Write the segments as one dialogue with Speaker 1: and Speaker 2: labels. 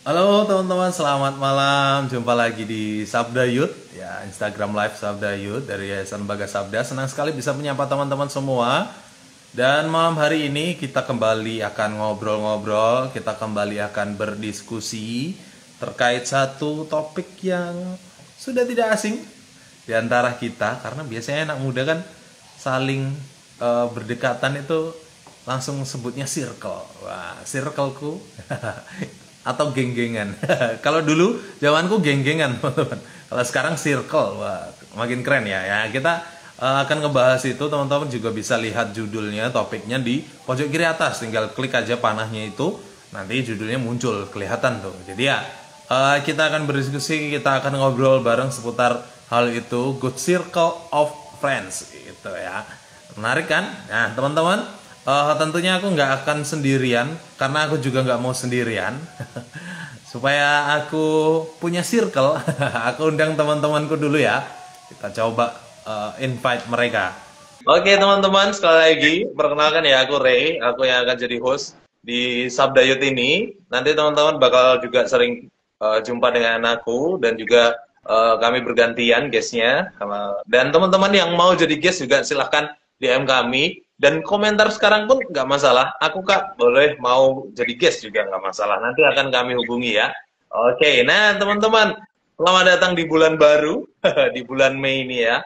Speaker 1: Halo teman-teman, selamat malam. Jumpa lagi di Sabda Youth, ya Instagram Live Sabda Youth dari Yayasan Baga Sabda. Senang sekali bisa menyapa teman-teman semua. Dan malam hari ini kita kembali akan ngobrol-ngobrol, kita kembali akan berdiskusi terkait satu topik yang sudah tidak asing di antara kita, karena biasanya anak muda kan saling berdekatan itu langsung sebutnya circle. Wah, circleku atau geng-gengan. Kalau dulu zamanku geng-gengan, teman-teman. Kalau sekarang circle, wah, makin keren ya. Ya, kita akan ngebahas itu, teman-teman juga bisa lihat judulnya, topiknya di pojok kiri atas. Tinggal klik aja panahnya itu, nanti judulnya muncul, kelihatan tuh. Jadi ya, kita akan berdiskusi, kita akan ngobrol bareng seputar hal itu, good circle of friends gitu ya. Menarik kan? Nah, teman-teman, tentunya aku nggak akan sendirian, karena aku juga nggak mau sendirian. Supaya aku punya circle, aku undang teman-temanku dulu ya. Kita coba invite mereka. Oke teman-teman, sekali lagi perkenalkan ya, aku Ray, aku yang akan jadi host di Sabdayut ini. Nanti teman-teman bakal juga sering jumpa dengan aku, dan juga kami bergantian guestnya. Dan teman-teman yang mau jadi guest juga silahkan DM kami, dan komentar sekarang pun nggak masalah. Aku Kak boleh mau jadi guest juga nggak masalah. Nanti akan kami hubungi ya. Oke, nah teman-teman, selamat datang di bulan baru, di bulan Mei ini ya.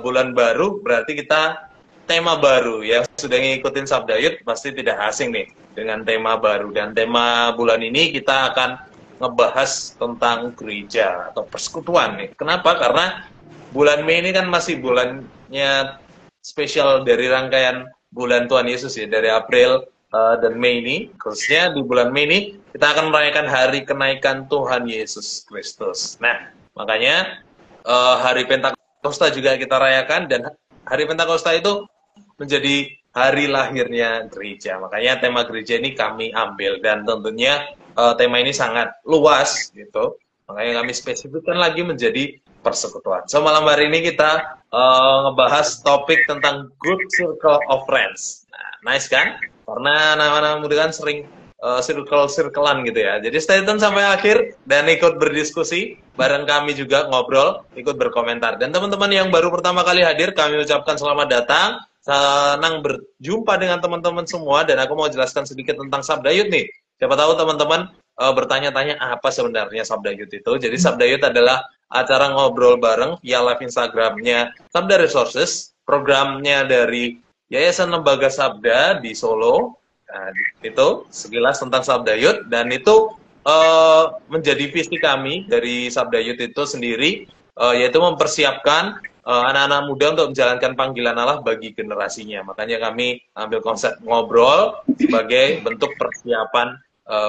Speaker 1: Bulan baru berarti kita tema baru ya. Sudah ngikutin Sabdayut pasti tidak asing nih dengan tema baru, dan tema bulan ini kita akan ngebahas tentang gereja atau persekutuan nih. Kenapa? Karena bulan Mei ini kan masih bulannya spesial dari rangkaian bulan Tuhan Yesus ya, dari April dan Mei ini. Khususnya di bulan Mei ini kita akan merayakan hari kenaikan Tuhan Yesus Kristus. Nah, makanya hari Pentakosta juga kita rayakan, dan hari Pentakosta itu menjadi hari lahirnya gereja. Makanya tema gereja ini kami ambil, dan tentunya tema ini sangat luas gitu. Makanya kami spesifikkan lagi menjadi persekutuan. So malam hari ini kita ngebahas topik tentang good circle of friends. Nah, nice kan? Karena anak-anak muda kan sering circle-circlean gitu ya. Jadi stay tune sampai akhir dan ikut berdiskusi bareng kami, juga ngobrol, ikut berkomentar. Dan teman-teman yang baru pertama kali hadir, kami ucapkan selamat datang. Senang berjumpa dengan teman-teman semua, dan aku mau jelaskan sedikit tentang Sabdayut nih. Siapa tahu teman-teman bertanya-tanya apa sebenarnya Sabdayut itu. Jadi Sabdayut adalah acara ngobrol bareng via live Instagramnya Sabda Resources, programnya dari Yayasan Lembaga Sabda di Solo. Nah, itu sekilas tentang Sabdayut, dan itu menjadi visi kami dari Sabdayut itu sendiri, yaitu mempersiapkan anak-anak muda untuk menjalankan panggilan Allah bagi generasinya. Makanya kami ambil konsep ngobrol sebagai bentuk persiapan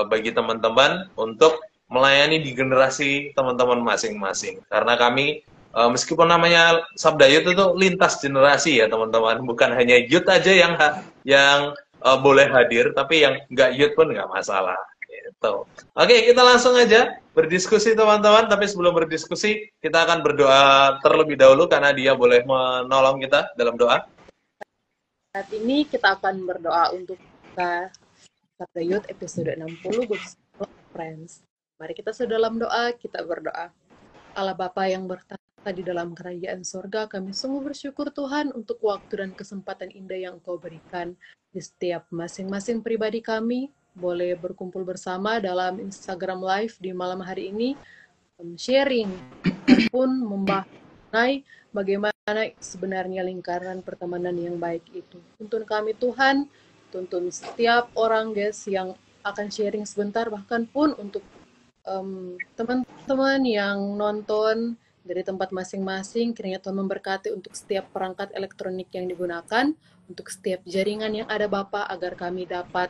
Speaker 1: bagi teman-teman untuk melayani di generasi teman-teman masing-masing. Karena kami meskipun namanya Sabdayut itu lintas generasi ya teman-teman, bukan hanya youth aja yang boleh hadir, tapi yang nggak youth pun nggak masalah. Gitu. Oke, kita langsung aja berdiskusi teman-teman. Tapi sebelum berdiskusi, kita akan berdoa terlebih dahulu, karena dia boleh menolong kita dalam doa.
Speaker 2: Saat ini kita akan berdoa untuk kita Sabda Youth episode 60 Good Circle of Friends. Mari kita dalam doa, kita berdoa. Allah Bapa yang bertata di dalam kerajaan sorga, kami sungguh bersyukur Tuhan untuk waktu dan kesempatan indah yang Engkau berikan di setiap masing-masing pribadi kami, boleh berkumpul bersama dalam Instagram Live di malam hari ini, sharing, ataupun membahas mengenai bagaimana sebenarnya lingkaran pertemanan yang baik itu. Tuntun kami Tuhan, tuntun setiap orang guys yang akan sharing sebentar, bahkan pun untuk teman-teman yang nonton dari tempat masing-masing, kiranya Tuhan memberkati untuk setiap perangkat elektronik yang digunakan, untuk setiap jaringan yang ada Bapak, agar kami dapat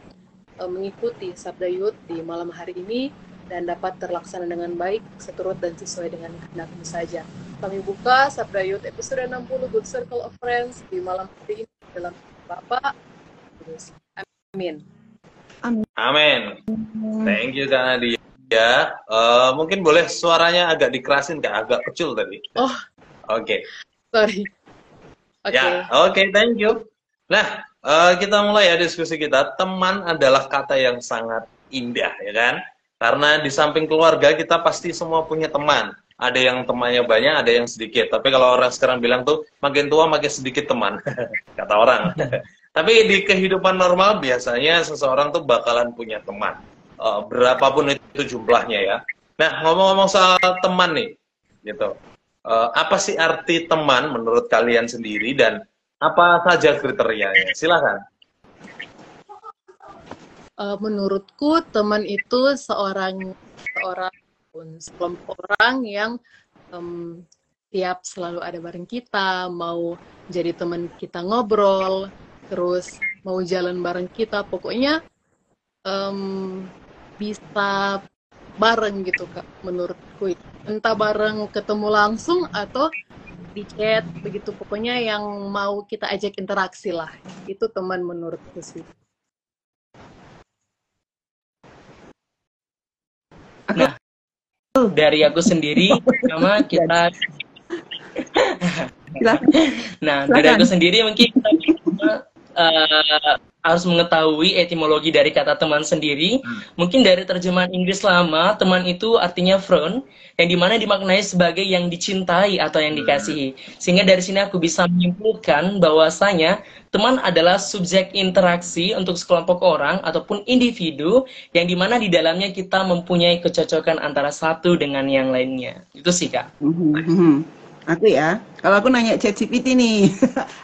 Speaker 2: mengikuti Sabda Youth di malam hari ini dan dapat terlaksana dengan baik, seturut dan sesuai dengan kehendak-Mu saja. Kami buka Sabda Youth episode 60 Good Circle of Friends di malam hari ini dalam Bapak. Amin.
Speaker 1: Amin. Thank you Kak Nadia. Ya, mungkin boleh suaranya agak dikerasin Kak, agak kecil tadi.
Speaker 2: Oh,
Speaker 1: Oke.
Speaker 2: sorry. Oke.
Speaker 1: Ya, oke, thank you. Nah, kita mulai ya diskusi kita. Teman adalah kata yang sangat indah, ya kan? Karena di samping keluarga kita pasti semua punya teman. Ada yang temannya banyak, ada yang sedikit. Tapi kalau orang sekarang bilang tuh makin tua makin sedikit teman, kata orang. Tapi di kehidupan normal biasanya seseorang tuh bakalan punya teman. Berapapun itu jumlahnya ya. Nah, ngomong-ngomong soal teman nih, gitu. Apa sih arti teman menurut kalian sendiri dan apa saja kriterianya? Silakan.
Speaker 2: Menurutku teman itu seorang sekelompok orang yang tiap selalu ada bareng kita, mau jadi teman kita ngobrol, terus mau jalan bareng kita, pokoknya bisa bareng gitu Kak, menurutku. Entah bareng ketemu langsung atau di chat begitu, pokoknya yang mau kita ajak interaksi lah. Itu teman menurutku sih.
Speaker 3: Nah, dari aku sendiri sama kita. Nah, dari aku sendiri mungkin kita harus mengetahui etimologi dari kata teman sendiri. Mungkin dari terjemahan Inggris lama, teman itu artinya friend, yang dimana dimaknai sebagai yang dicintai atau yang dikasihi. Sehingga dari sini aku bisa menyimpulkan bahwasanya teman adalah subjek interaksi untuk sekelompok orang ataupun individu yang dimana di dalamnya kita mempunyai kecocokan antara satu dengan yang lainnya. Itu sih, Kak.
Speaker 4: Aku ya, kalau aku nanya ChatGPT nih,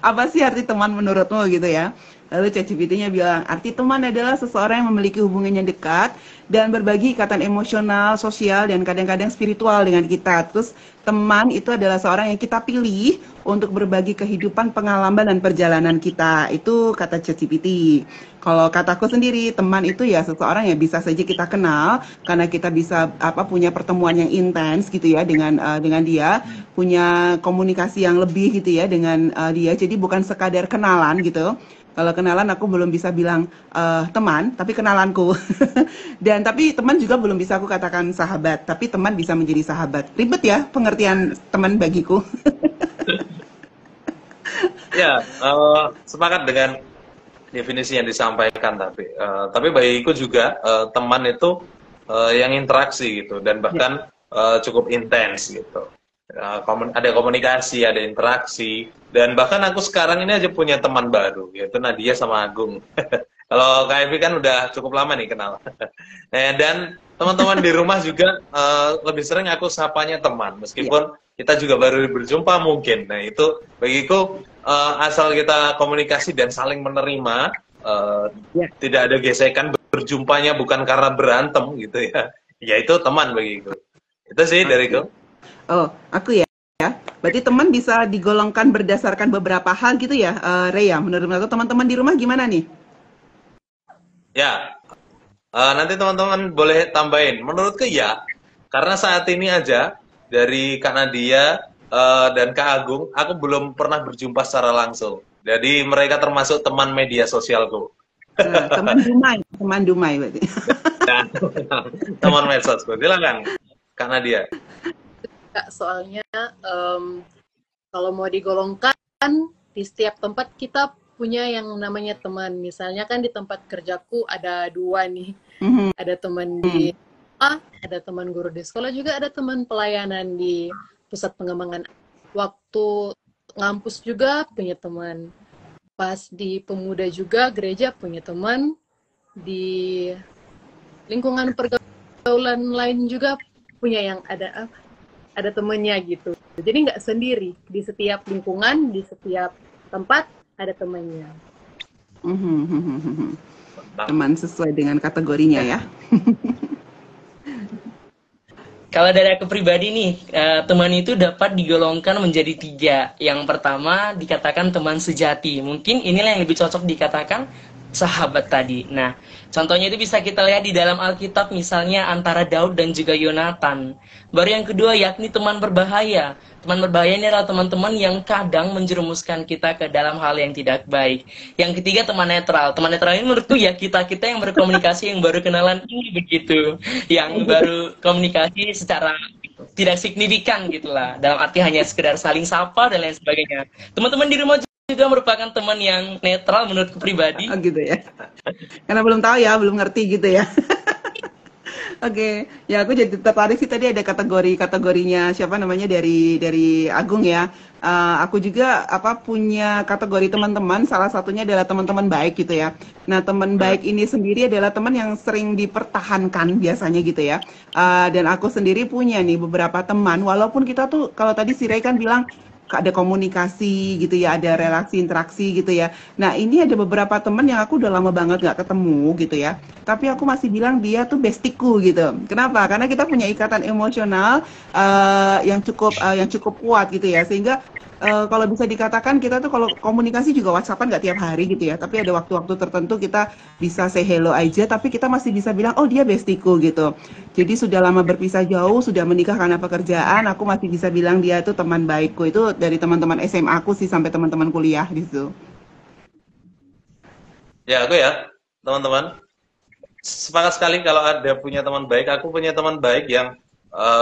Speaker 4: apa sih arti teman menurutmu gitu ya? Lalu ChatGPT-nya bilang, arti teman adalah seseorang yang memiliki hubungan yang dekat dan berbagi ikatan emosional, sosial, dan kadang-kadang spiritual dengan kita. Terus teman itu adalah seorang yang kita pilih untuk berbagi kehidupan, pengalaman, dan perjalanan kita. Itu kata ChatGPT. Kalau kataku sendiri, teman itu ya seseorang yang bisa saja kita kenal karena kita bisa punya pertemuan yang intens gitu ya dengan dia, punya komunikasi yang lebih gitu ya dengan dia. Jadi bukan sekadar kenalan gitu. Kalau kenalan aku belum bisa bilang teman, tapi kenalanku. Dan tapi teman juga belum bisa aku katakan sahabat, tapi teman bisa menjadi sahabat. Ribet ya pengertian teman bagiku.
Speaker 1: Ya, sepakat dengan definisi yang disampaikan, tapi bagiku juga teman itu yang interaksi gitu dan bahkan cukup intens gitu. Ada komunikasi, ada interaksi, dan bahkan aku sekarang ini aja punya teman baru, yaitu Nadia sama Agung. Kalau Kak Evi kan udah cukup lama nih kenal. Dan teman-teman di rumah juga lebih sering aku sapanya teman, meskipun kita juga baru berjumpa mungkin. Nah itu bagiku asal kita komunikasi dan saling menerima, tidak ada gesekan, berjumpanya bukan karena berantem gitu ya. Ya itu teman bagiku. Itu sih dariku.
Speaker 4: Oh, aku ya. Berarti teman bisa digolongkan berdasarkan beberapa hal gitu ya, Rea. Menurut aku teman-teman di rumah gimana nih?
Speaker 1: Ya, nanti teman-teman boleh tambahin. Menurutku ya, karena saat ini aja dari Kak Nadia dan Kak Agung, aku belum pernah berjumpa secara langsung. Jadi mereka termasuk teman media sosialku.
Speaker 4: Teman Dumai berarti.
Speaker 1: Teman medsos. Silakan, Kak Nadia.
Speaker 2: Kak, soalnya kalau mau digolongkan di setiap tempat kita punya yang namanya teman. Misalnya kan di tempat kerjaku ada 2 nih. Ada teman di ada teman guru di sekolah, juga ada teman pelayanan di pusat pengembangan. Waktu ngampus juga punya teman. Pas di pemuda juga gereja punya teman. Di lingkungan pergaulan lain juga punya yang ada temennya gitu. Jadi nggak sendiri. Di setiap lingkungan, di setiap tempat ada temennya.
Speaker 4: Teman sesuai dengan kategorinya ya.
Speaker 3: Kalau dari aku pribadi nih, teman itu dapat digolongkan menjadi 3. Yang pertama dikatakan teman sejati. Mungkin inilah yang lebih cocok dikatakan sahabat tadi. Nah, contohnya itu bisa kita lihat di dalam Alkitab, misalnya antara Daud dan juga Yonatan. Baru yang kedua yakni teman berbahaya. Teman berbahaya ini adalah teman-teman yang kadang menjerumuskan kita ke dalam hal yang tidak baik. Yang ketiga teman netral. Teman netral ini menurutku ya kita-kita yang berkomunikasi, yang baru kenalan ini begitu. Yang baru komunikasi secara tidak signifikan gitulah. Dalam arti hanya sekedar saling sapa dan lain sebagainya. Teman-teman di rumah juga merupakan teman yang netral menurutku pribadi.
Speaker 4: Oh gitu ya. Karena belum tahu ya, belum ngerti gitu ya. Oke, ya aku jadi tertarik sih tadi ada kategorinya siapa namanya dari Agung ya. Aku juga punya kategori teman-teman, salah satunya adalah teman-teman baik gitu ya. Nah, teman baik ini sendiri adalah teman yang sering dipertahankan biasanya gitu ya. Dan aku sendiri punya nih beberapa teman, walaupun kita tuh kalau tadi si Ray kan bilang ada komunikasi gitu ya, ada relasi interaksi gitu ya. Nah, ini ada beberapa teman yang aku udah lama banget nggak ketemu gitu ya. Tapi aku masih bilang dia tuh bestiku gitu. Kenapa? Karena kita punya ikatan emosional yang cukup kuat gitu ya. Sehingga kalau bisa dikatakan kita tuh kalau komunikasi juga WhatsAppan nggak tiap hari gitu ya. Tapi ada waktu-waktu tertentu kita bisa say hello aja. Tapi kita masih bisa bilang, oh dia bestiku gitu. Jadi sudah lama berpisah jauh, sudah menikah karena pekerjaan. Aku masih bisa bilang dia itu teman baikku. Itu dari teman-teman SMA aku sih sampai teman-teman kuliah gitu.
Speaker 1: Ya, aku ya, teman-teman. Sepakat sekali kalau ada punya teman baik. Aku punya teman baik yang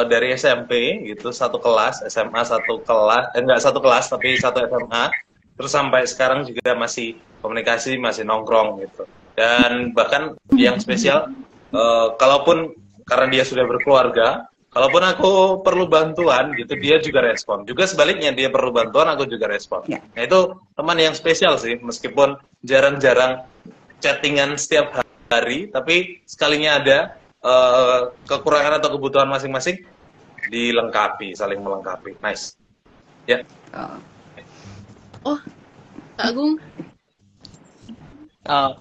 Speaker 1: dari SMP gitu, satu kelas, SMA satu kelas, enggak satu kelas tapi satu SMA. Terus sampai sekarang juga masih komunikasi, masih nongkrong gitu. Dan bahkan yang spesial, kalaupun karena dia sudah berkeluarga, kalaupun aku perlu bantuan gitu, dia juga respon. Juga sebaliknya, dia perlu bantuan, aku juga respon.
Speaker 4: Ya.
Speaker 1: Nah, itu teman yang spesial sih, meskipun jarang-jarang chattingan setiap hari, tapi sekalinya ada kekurangan atau kebutuhan masing-masing dilengkapi, saling melengkapi. Nice. Ya.
Speaker 2: Oh, Kak Agung.
Speaker 3: Oh,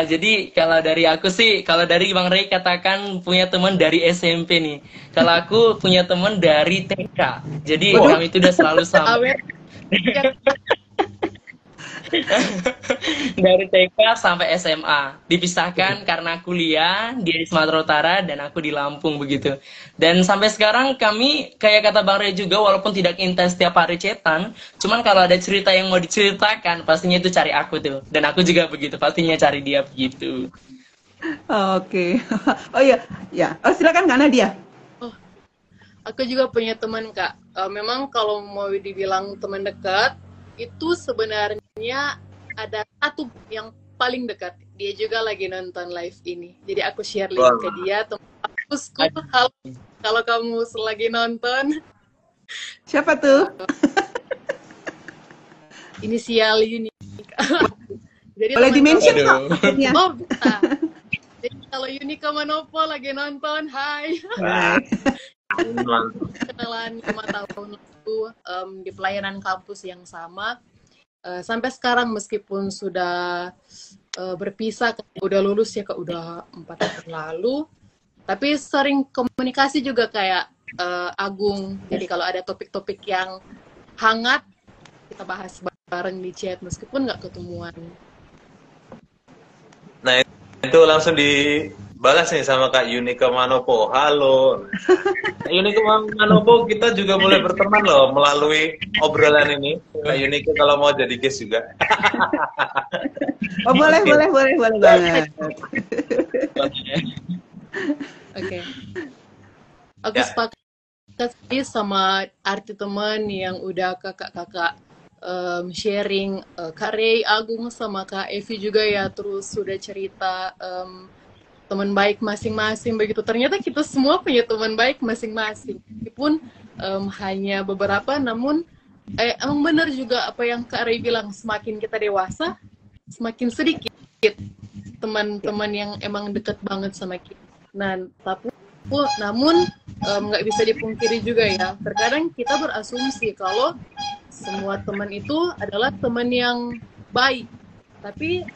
Speaker 3: jadi kalau dari aku sih, kalau dari Bang Ray katakan punya teman dari SMP nih. Kalau aku punya teman dari TK. Jadi kami itu udah selalu sama.
Speaker 2: Awet.
Speaker 3: Dari TK sampai SMA. Dipisahkan karena kuliah, dia di Sumatera Utara dan aku di Lampung begitu. Dan sampai sekarang kami, kayak kata Bang Ray juga, walaupun tidak intens setiap hari chatan, cuman kalau ada cerita yang mau diceritakan, pastinya itu cari aku tuh. Dan aku juga begitu, pastinya cari dia begitu.
Speaker 4: Oke. Oh iya, ya. Oh silakan Kak Nadia.
Speaker 2: Oh, aku juga punya teman Kak. Memang kalau mau dibilang teman dekat, itu sebenarnya ada satu yang paling dekat. Dia juga lagi nonton live ini. Jadi aku share link ke dia. Teman kampusku, halo, kalau kamu lagi nonton.
Speaker 4: Siapa tuh?
Speaker 2: Inisial Uni. Jadi
Speaker 4: Boleh di-mention Kak?
Speaker 2: Oh, bisa. Jadi kalau Unika Manopo lagi nonton, hai. Kenalan 5 tahun lalu di pelayanan kampus yang sama. Sampai sekarang meskipun sudah berpisah, udah lulus ya Kak, udah 4 tahun lalu. Tapi sering komunikasi juga kayak Agung. Jadi kalau ada topik-topik yang hangat, kita bahas bareng di chat meskipun nggak ketemuan.
Speaker 1: Nah, itu langsung dibalas nih sama Kak Unika Manopo. Halo. Kak Unika Manopo, kita juga boleh berteman loh melalui obrolan ini. Kak Unika kalau mau jadi guest juga.
Speaker 4: Oh boleh banget.
Speaker 2: Oke. Aku sepakat sih sama arti teman yang udah kakak-kakak sharing. Kak Ray, Agung sama Kak Evi juga ya, terus sudah cerita teman baik masing-masing begitu. Ternyata kita semua punya teman baik masing-masing. Meskipun hanya beberapa, namun emang benar juga apa yang Kak Ray bilang, semakin kita dewasa, semakin sedikit teman-teman yang emang deket banget sama kita. Nah, namun nggak bisa dipungkiri juga ya, terkadang kita berasumsi kalau semua teman itu adalah teman yang baik, tapi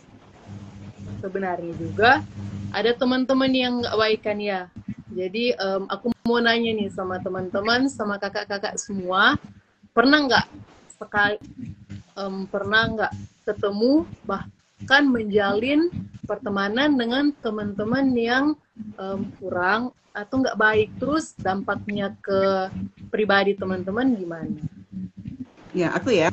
Speaker 2: sebenarnya juga ada teman-teman yang nggak baik kan ya. Jadi aku mau nanya nih sama teman-teman, sama kakak-kakak semua, pernah nggak ketemu bahkan menjalin pertemanan dengan teman-teman yang kurang atau nggak baik, terus dampaknya ke pribadi teman-teman gimana?
Speaker 4: Ya aku ya.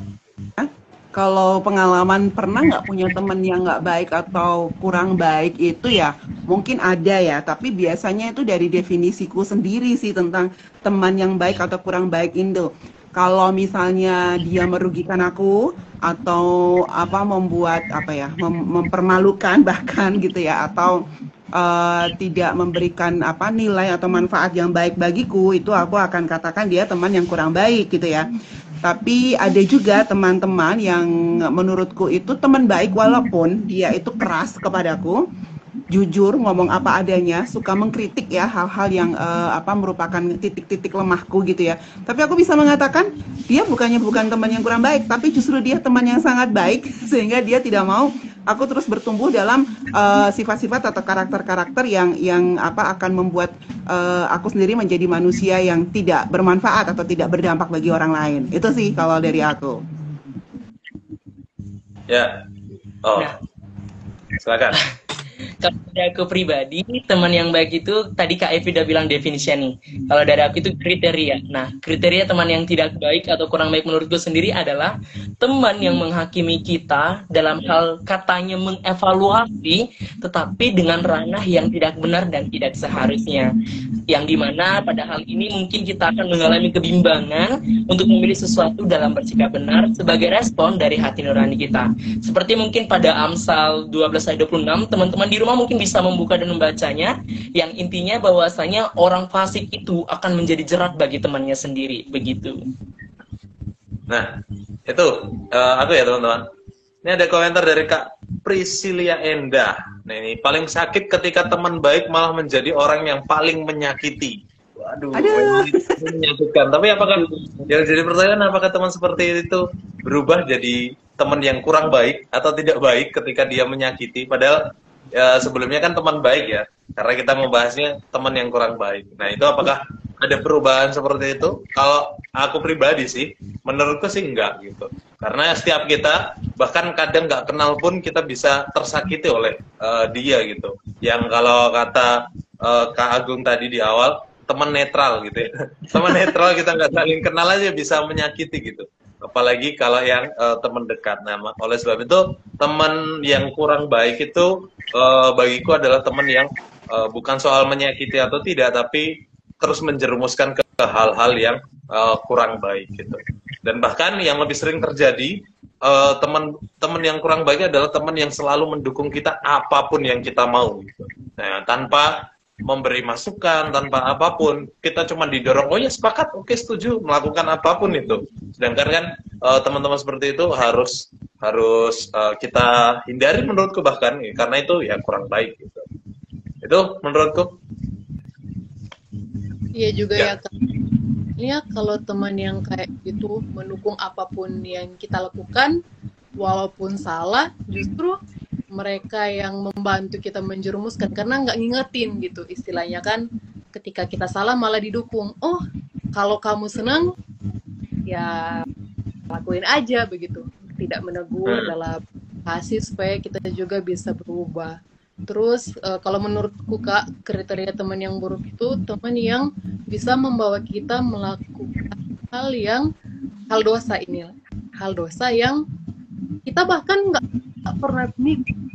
Speaker 4: Kalau pengalaman pernah nggak punya teman yang nggak baik atau kurang baik itu ya mungkin ada ya, tapi biasanya itu dari definisiku sendiri sih tentang teman yang baik atau kurang baik itu. Kalau misalnya dia merugikan aku atau membuat mempermalukan bahkan gitu ya, atau tidak memberikan nilai atau manfaat yang baik bagiku, itu aku akan katakan dia teman yang kurang baik gitu ya. Tapi ada juga teman-teman yang menurutku itu teman baik walaupun dia itu keras kepadaku, jujur, ngomong apa adanya, suka mengkritik ya hal-hal yang merupakan titik-titik lemahku gitu ya. Tapi aku bisa mengatakan dia bukan teman yang kurang baik, tapi justru dia teman yang sangat baik sehingga dia tidak mau aku terus bertumbuh dalam sifat-sifat atau karakter-karakter yang akan membuat aku sendiri menjadi manusia yang tidak bermanfaat atau tidak berdampak bagi orang lain. Itu sih kalau dari aku.
Speaker 1: Ya. Oh.
Speaker 3: Nah,
Speaker 1: silakan.
Speaker 3: kalau dari aku pribadi, teman yang baik itu tadi Kak Evi udah bilang definisinya nih. Kalau dari aku itu kriteria. Nah, kriteria teman yang tidak baik atau kurang baik menurutku sendiri adalah teman yang menghakimi kita dalam hal katanya mengevaluasi, tetapi dengan ranah yang tidak benar dan tidak seharusnya. Yang dimana pada hal ini mungkin kita akan mengalami kebimbangan untuk memilih sesuatu dalam bersikap benar sebagai respon dari hati nurani kita. Seperti mungkin pada Amsal 12 ayat 26, teman-teman di rumah mungkin bisa membuka dan membacanya, yang intinya bahwasanya orang fasik itu akan menjadi jerat bagi temannya sendiri, begitu.
Speaker 1: Nah, itu aku ya teman-teman. Ini ada komentar dari Kak Priscilia Endah. Nah, ini paling sakit ketika teman baik malah menjadi orang yang paling menyakiti. Waduh, menyakitkan. Tapi apakah yang jadi pertanyaan, apakah teman seperti itu berubah jadi teman yang kurang baik atau tidak baik ketika dia menyakiti? Padahal ya, sebelumnya kan teman baik ya, karena kita membahasnya teman yang kurang baik. Nah, itu apakah ada perubahan seperti itu? Kalau aku pribadi sih, menurutku sih enggak gitu. Karena setiap kita, bahkan kadang nggak kenal pun kita bisa tersakiti oleh dia gitu. Yang kalau kata Kak Agung tadi di awal, teman netral gitu ya. Teman netral, kita nggak saling kenal aja bisa menyakiti gitu. Apalagi kalau yang teman dekat. Nah, oleh sebab itu teman yang kurang baik itu bagiku adalah teman yang bukan soal menyakiti atau tidak, tapi terus menjerumuskan ke hal-hal yang kurang baik gitu. Dan bahkan yang lebih sering terjadi, teman yang kurang baik adalah teman yang selalu mendukung kita apapun yang kita mau gitu. Nah, tanpa memberi masukan, tanpa apapun, kita cuma didorong, oh ya sepakat, oke setuju, melakukan apapun itu. Sedangkan kan teman-teman seperti itu harus kita hindari menurutku, bahkan karena itu ya kurang baik gitu. Itu menurutku.
Speaker 2: Iya juga ya Kak. Ya kalau teman yang kayak gitu mendukung apapun yang kita lakukan, walaupun salah, justru mereka yang membantu kita menjerumuskan karena nggak ngingetin gitu, istilahnya kan ketika kita salah malah didukung. Oh, kalau kamu senang ya lakuin aja begitu, tidak menegur dalam kasih supaya kita juga bisa berubah. Terus kalau menurutku Kak, kriteria teman yang buruk itu teman yang bisa membawa kita melakukan hal dosa ini, hal dosa yang kita bahkan nggak pernah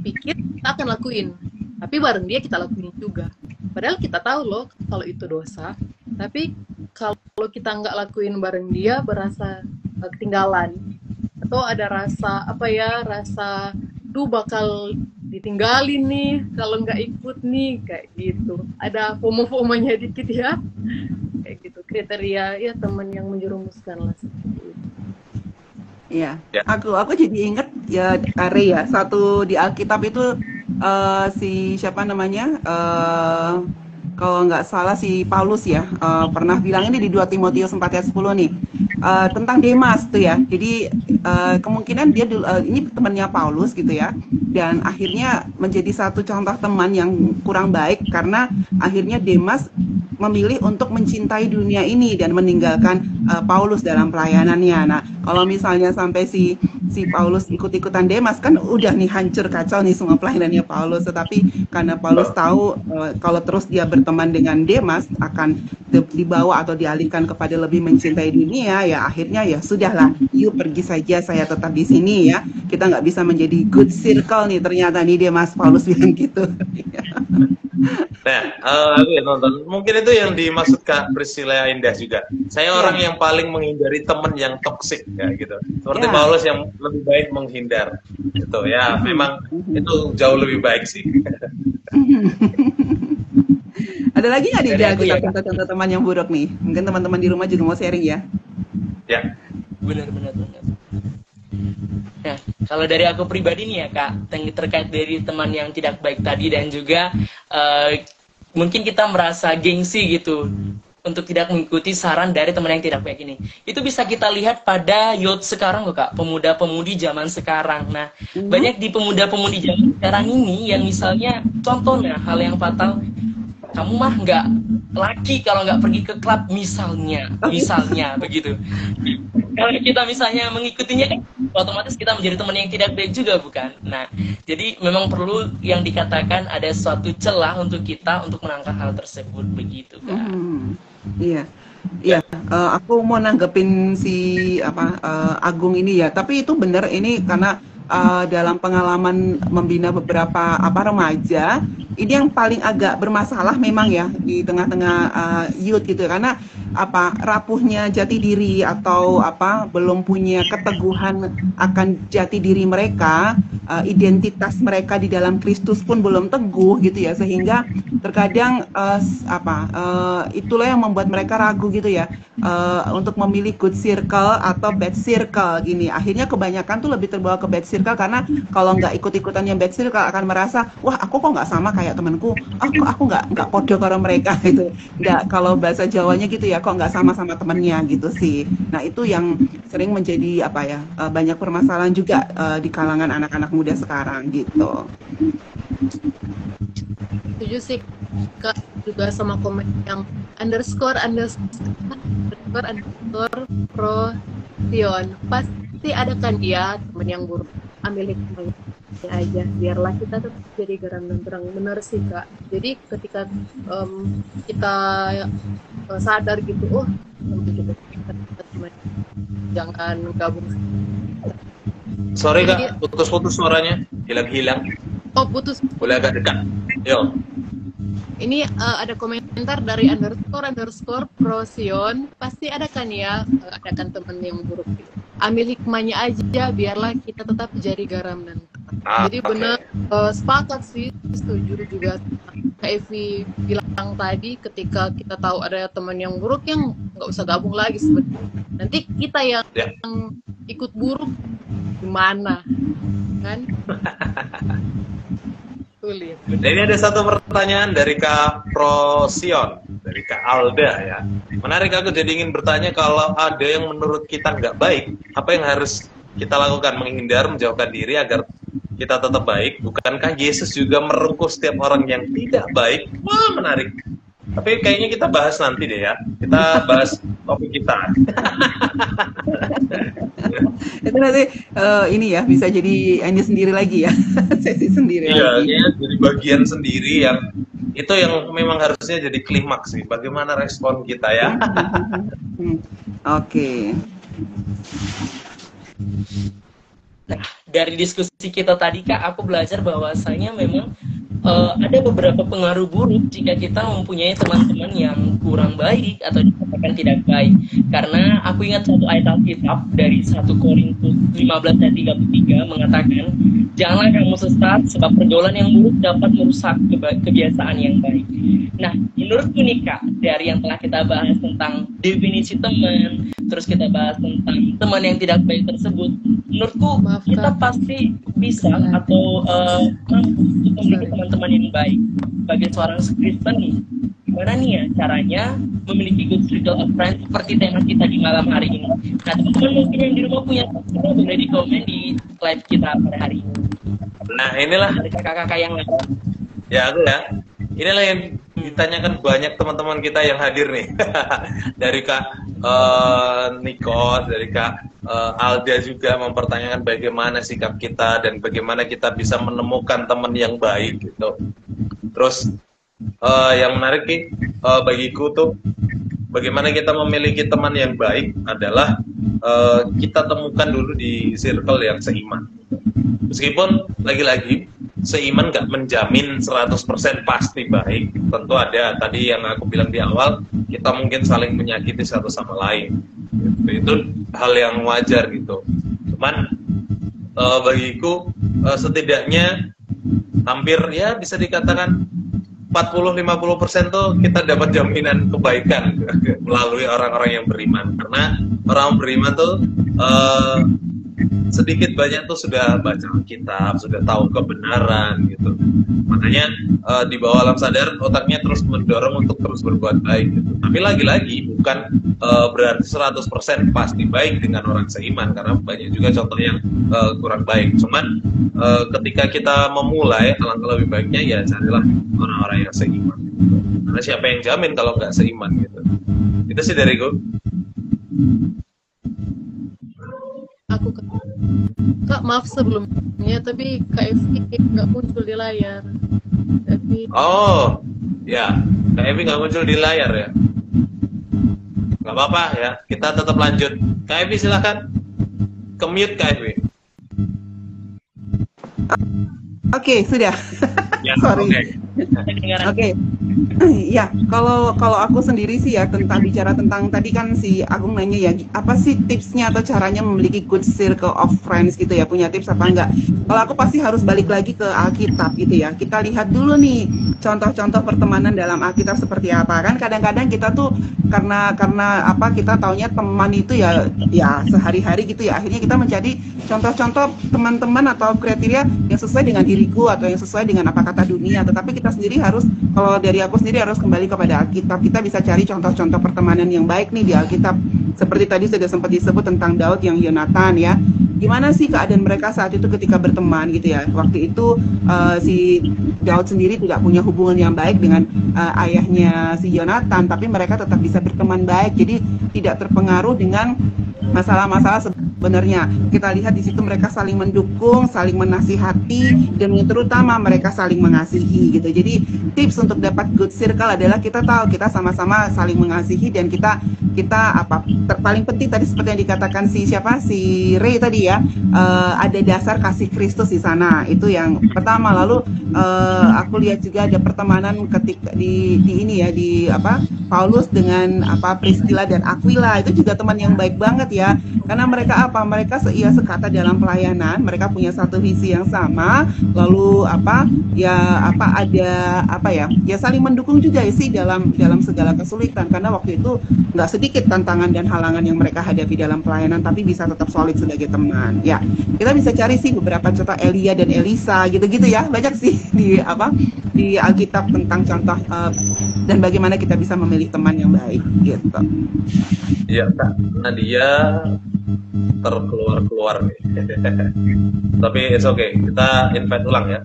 Speaker 2: pikir kita akan lakuin, tapi bareng dia kita lakuin juga. Padahal kita tahu loh kalau itu dosa, tapi kalau kita nggak lakuin bareng dia berasa ketinggalan, atau ada rasa rasa bakal ditinggalin nih kalau nggak ikut nih, kayak gitu. Ada FOMO-FOMO-nya dikit ya, kayak gitu. Kriteria ya teman yang menjerumuskan lah seperti itu.
Speaker 4: Iya, aku jadi inget ya Are ya, satu di Alkitab itu si siapa namanya, kalau nggak salah si Paulus ya, pernah bilang ini di 2 Timotius 4 ayat 10 nih, tentang Demas tuh ya. Jadi kemungkinan dia ini temannya Paulus gitu ya, dan akhirnya menjadi satu contoh teman yang kurang baik karena akhirnya Demas memilih untuk mencintai dunia ini dan meninggalkan Paulus dalam pelayanannya. Nah, kalau misalnya sampai si Paulus ikut-ikutan Demas, kan udah nih hancur kacau nih semua pelayanannya Paulus. Tetapi karena Paulus tahu kalau terus dia berteman dengan Demas akan dibawa atau dialihkan kepada lebih mencintai dunia, ya akhirnya ya sudahlah, yuk pergi saja, saya tetap di sini ya. Kita nggak bisa menjadi good circle nih ternyata nih Demas, Paulus bilang gitu.
Speaker 1: Nah, aku ya nonton. Mungkin itu yang dimaksud Kak Priscilla Indah juga. Saya orang yang paling menghindari teman yang toksik ya gitu. Seperti
Speaker 4: Ya.
Speaker 1: Paulus yang lebih baik menghindar. Gitu ya. Memang itu jauh lebih baik sih.
Speaker 4: Ada lagi nggak nih
Speaker 3: Dari
Speaker 4: Dia,
Speaker 3: aku
Speaker 4: kita
Speaker 3: ya, Kak.
Speaker 4: contoh-contoh teman yang buruk nih? Mungkin teman-teman di rumah juga mau sharing ya.
Speaker 1: Ya.
Speaker 3: Benar. Nah, kalau dari aku pribadi nih ya Kak, terkait dari teman yang tidak baik tadi dan juga mungkin kita merasa gengsi gitu untuk tidak mengikuti saran dari teman yang tidak baik ini. Itu bisa kita lihat pada youth sekarang loh Kak, pemuda-pemudi zaman sekarang. Nah, banyak di pemuda-pemudi zaman sekarang ini yang misalnya contohnya hal yang fatal, kamu mah nggak laki kalau nggak pergi ke klub misalnya begitu. Kalau kita misalnya mengikutinya kan otomatis kita menjadi teman yang tidak baik juga bukan. Nah, jadi memang perlu yang dikatakan ada suatu celah untuk kita untuk menangkal hal tersebut begitu kan.
Speaker 4: Iya. Iya, aku mau nanggepin si Agung ini ya. Tapi itu benar ini karena dalam pengalaman membina beberapa remaja, ini yang paling agak bermasalah memang ya di tengah-tengah youth gitu karena rapuhnya jati diri atau belum punya keteguhan akan jati diri mereka, identitas mereka di dalam Kristus pun belum teguh gitu ya, sehingga terkadang itulah yang membuat mereka ragu gitu ya untuk memilih good circle atau bad circle gini. Akhirnya kebanyakan tuh lebih terbawa ke bad circle karena kalau nggak ikut-ikutan yang bad circle akan merasa wah aku kok nggak sama kayak temanku, aku nggak podo karo mereka gitu. Nggak, kalau bahasa Jawanya gitu ya, kok nggak sama temannya gitu sih. Nah itu yang sering menjadi banyak permasalahan juga di kalangan anak-anak muda sekarang gitu.
Speaker 2: Setuju sih Kak, juga sama komen yang underscore pro Sion. Pasti ada kan dia teman yang buruk, ambil hikmahnya aja, biarlah kita tetap jadi garam dan terang. Benar sih Kak. Jadi ketika kita sadar gitu, jangan gabung.
Speaker 1: Sorry Kak, putus-putus suaranya, hilang-hilang.
Speaker 2: Oh putus.
Speaker 1: Boleh agak dekat. Yo.
Speaker 2: Ini ada komentar dari underscore prosion. Pasti ada kan ya, ada kan teman yang buruk gitu. Ambil hikmahnya aja, biarlah kita tetap jadi garam dan terang. Jadi benar, sepakat sih, setuju juga. Kak Evi bilang tadi, ketika kita tahu ada teman yang buruk, yang nggak usah gabung lagi sebenarnya. Nanti kita yang ikut buruk gimana, kan? Sulit.
Speaker 1: Nah, ini ada satu pertanyaan dari Kak Prosion, dari Kak Alda ya. Menarik, aku jadi ingin bertanya, kalau ada yang menurut kita nggak baik, apa yang harus kita lakukan? Menghindar, menjauhkan diri agar kita tetap baik. Bukankah Yesus juga merengkuh setiap orang yang tidak baik? Wah, menarik. Tapi kayaknya kita bahas nanti deh ya. Kita bahas topik kita.
Speaker 4: Itu nanti ini ya bisa jadi ini sendiri lagi ya, sesi sendiri lagi.
Speaker 1: Iya, jadi bagian sendiri yang itu yang memang harusnya jadi klimaks sih. Bagaimana respon kita ya?
Speaker 4: Oke.
Speaker 3: Nah, dari diskusi kita tadi Kak, aku belajar bahwasanya memang ada beberapa pengaruh buruk jika kita mempunyai teman-teman yang kurang baik atau dikatakan tidak baik. Karena aku ingat satu ayat Alkitab dari 1 Korintus 15 ayat 33 mengatakan, janganlah kamu sesat sebab pergaulan yang buruk dapat merusak kebiasaan yang baik. Nah, menurutku nih Kak, dari yang telah kita bahas tentang definisi teman, terus kita bahas tentang teman yang tidak baik tersebut, menurutku kita pasti bisa atau mampu untuk memiliki teman-teman yang baik. Sebagai seorang Kristen nih, gimana nih ya caranya memiliki good circle of friends seperti tema kita di malam hari ini. Nah, teman-teman mungkin yang di rumah punya teman, boleh di komen di live kita pada hari ini.
Speaker 1: Nah, inilah
Speaker 3: dari kakak-kakak yang lain.
Speaker 1: Ya, aku ya. Inilah yang ditanyakan banyak teman-teman kita yang hadir nih. Dari Kak Nikos, dari Kak Alda juga mempertanyakan bagaimana sikap kita dan bagaimana kita bisa menemukan teman yang baik gitu. Terus yang menarik nih bagiku tuh bagaimana kita memiliki teman yang baik adalah kita temukan dulu di circle yang seiman. Meskipun lagi-lagi seiman nggak menjamin 100% pasti baik. Tentu ada tadi yang aku bilang di awal, kita mungkin saling menyakiti satu sama lain. Itu hal yang wajar gitu. Cuman bagiku setidaknya hampir ya bisa dikatakan 40-50% tuh kita dapat jaminan kebaikan melalui orang-orang yang beriman. Karena orang beriman tuh sedikit banyak tuh sudah baca kitab, sudah tahu kebenaran gitu. Makanya di bawah alam sadar otaknya terus mendorong untuk terus berbuat baik gitu. Tapi lagi-lagi bukan berarti 100% pasti baik dengan orang seiman, karena banyak juga contoh yang kurang baik. Cuman ketika kita memulai, alangkah lebih baiknya ya carilah orang-orang yang seiman gitu. Karena siapa yang jamin kalau nggak seiman gitu. Itu sih dari gue.
Speaker 2: Aku Kak, maaf sebelumnya, tapi Kak Evi nggak muncul di layar. Tapi
Speaker 1: Oh, ya, Kak Evi nggak muncul di layar ya. Nggak apa-apa ya, kita tetap lanjut. Kak Evi silahkan ke-mute Kak Evi.
Speaker 4: Oke, sudah.
Speaker 1: Ya,
Speaker 4: Sorry.
Speaker 1: oke.
Speaker 4: Oke. Ya, kalau aku sendiri sih ya bicara tentang tadi kan si Agung nanya ya, apa sih tipsnya atau caranya memiliki good circle of friends gitu ya, punya tips apa enggak? Kalau aku pasti harus balik lagi ke Alkitab gitu ya. Kita lihat dulu nih contoh-contoh pertemanan dalam Alkitab seperti apa. Kan kadang-kadang kita tuh karena apa, kita taunya teman itu ya sehari-hari gitu ya. Akhirnya kita mencari contoh-contoh teman-teman atau kriteria yang sesuai dengan diriku atau yang sesuai dengan apa kata dunia. Tetapi kita sendiri harus, kalau dari aku sendiri harus kembali kepada Alkitab. Kita bisa cari contoh-contoh pertemanan yang baik nih di Alkitab. Seperti tadi sudah sempat disebut tentang Daud yang Yonatan ya. Gimana sih keadaan mereka saat itu ketika berteman gitu ya. Waktu itu si Daud sendiri tidak punya hubungan yang baik dengan ayahnya si Yonatan, tapi mereka tetap bisa berteman baik. Jadi tidak terpengaruh dengan masalah-masalah sebenarnya. Kita lihat di situ mereka saling mendukung, saling menasihati, dan yang terutama mereka saling mengasihi gitu. Jadi tips untuk dapat good circle adalah kita tahu kita sama-sama saling mengasihi, dan kita paling penting tadi seperti yang dikatakan si Ray tadi ya, ada dasar kasih Kristus di sana. Itu yang pertama. Lalu aku lihat juga ada pertemanan ketika di Paulus dengan Priscilla dan Aquila. Itu juga teman yang baik banget ya, karena mereka sekata dalam pelayanan, mereka punya satu visi yang sama, lalu saling mendukung juga sih dalam segala kesulitan, karena waktu itu nggak sedikit tantangan dan halangan yang mereka hadapi dalam pelayanan, tapi bisa tetap solid sebagai teman ya. Kita bisa cari sih beberapa contoh Elia dan Elisa gitu-gitu ya, banyak sih di Alkitab tentang contoh dan bagaimana kita bisa memilih teman yang baik gitu.
Speaker 1: Iya Kak, Nadia terkeluar nih. Tapi it's okay, kita invite ulang ya.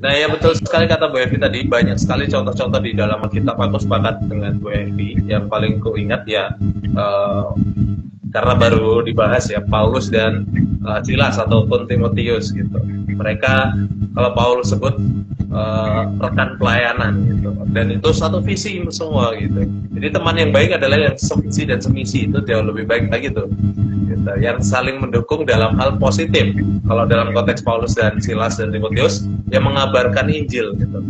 Speaker 1: Nah ya betul sekali kata Bu Evi tadi, banyak sekali contoh-contoh di dalam Alkitab. Aku sepakat dengan Bu Evi. Yang paling kuingat ya karena baru dibahas ya, Paulus dan Silas ataupun Timotius gitu. Mereka, kalau Paulus sebut rekan pelayanan gitu, dan itu satu visi semua gitu. Jadi teman yang baik adalah yang sevisi dan semisi, itu jauh lebih baik lagi tuh gitu. Yang saling mendukung dalam hal positif. Kalau dalam konteks Paulus dan Silas dan Timotius, yang mengabarkan Injil gitu.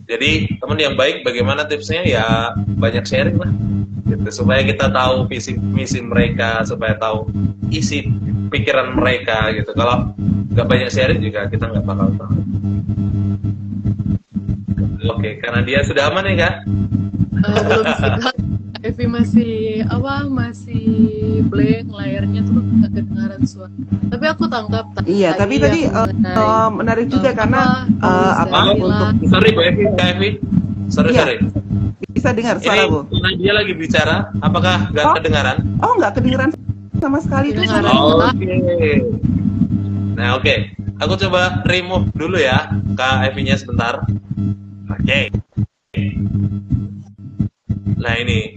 Speaker 1: Jadi teman yang baik bagaimana tipsnya ya, banyak sharing lah gitu, supaya kita tahu visi misi mereka, supaya tahu isi pikiran mereka gitu. Kalau nggak banyak sharing juga kita nggak bakal tahu. Oke, karena dia sudah aman ya Kak?
Speaker 2: Belum sih Kak. Evi masih blank, layarnya tuh nggak kedengaran suara. Tapi aku tangkap.
Speaker 4: Iya, tapi tadi menarik juga karena
Speaker 1: Sorry Bu Evi, Kak Evi. Sorry.
Speaker 4: Bisa dengar suara Bu?
Speaker 1: Ini dia lagi bicara, apakah nggak kedengaran?
Speaker 4: Oh, nggak kedengaran sama sekali itu.
Speaker 1: Oke. Nah, oke. Aku coba remove dulu ya Kak Evi-nya sebentar. Oke. Nah ini,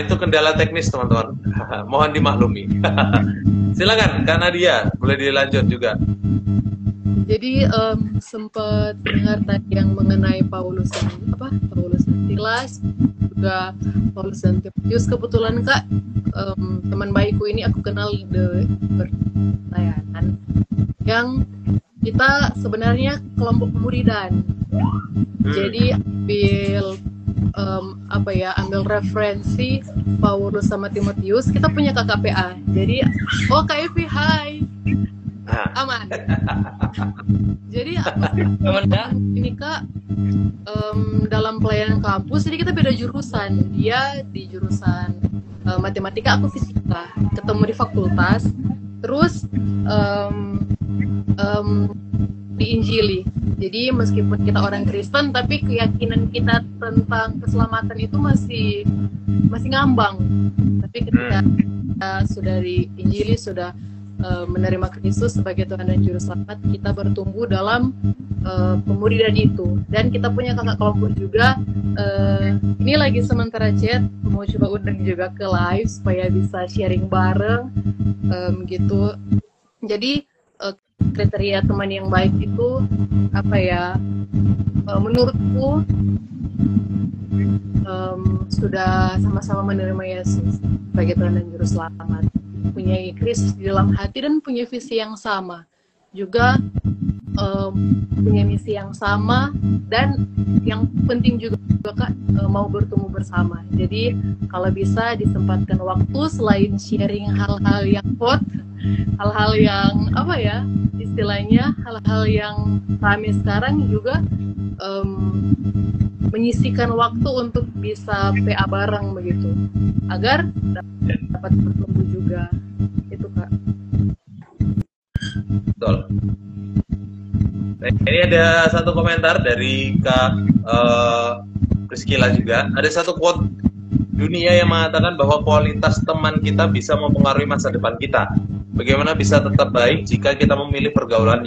Speaker 1: itu kendala teknis teman-teman. Mohon dimaklumi. Silakan Kak Nadia, boleh dilanjut juga.
Speaker 2: Jadi sempat dengar tadi yang mengenai Paulus dan Silas, juga Paulus dan Timotius. Kebetulan Kak, teman baikku ini aku kenal di perlayanan yang kita sebenarnya kelompok pemuridan. Jadi ambil referensi Paulus sama Timotius. Kita punya KKPA. Jadi Kak Evi, hai. Aman. Jadi ini Kak dalam pelayanan kampus, jadi kita beda jurusan. Dia di jurusan matematika, aku fisika. Ketemu di fakultas, terus diinjili. Jadi meskipun kita orang Kristen, tapi keyakinan kita tentang keselamatan itu masih ngambang. Tapi ketika kita sudah diinjili, sudah menerima Kristus sebagai Tuhan dan Juru Selamat, kita bertumbuh dalam pemuridan itu. Dan kita punya kakak kelompok juga. Ini lagi sementara chat, mau coba undang juga ke live supaya bisa sharing bareng gitu. Jadi kriteria teman yang baik itu menurutku sudah sama-sama menerima Yesus sebagai Tuhan dan Juru Selamat, punya Kristus di dalam hati dan punya visi yang sama, juga punya misi yang sama, dan yang penting juga Kak, mau bertumbuh bersama. Jadi kalau bisa disempatkan waktu selain sharing hal-hal yang hot, hal-hal yang istilahnya hal-hal yang rame sekarang, juga menyisihkan waktu untuk bisa PA bareng begitu, agar dapat bertumbuh juga. Itu Kak.
Speaker 1: Betul. Nah, ini ada satu komentar dari Kak Priscilla juga. Ada satu quote dunia yang mengatakan bahwa kualitas teman kita bisa mempengaruhi masa depan kita. Bagaimana bisa tetap baik jika kita memilih pergaulan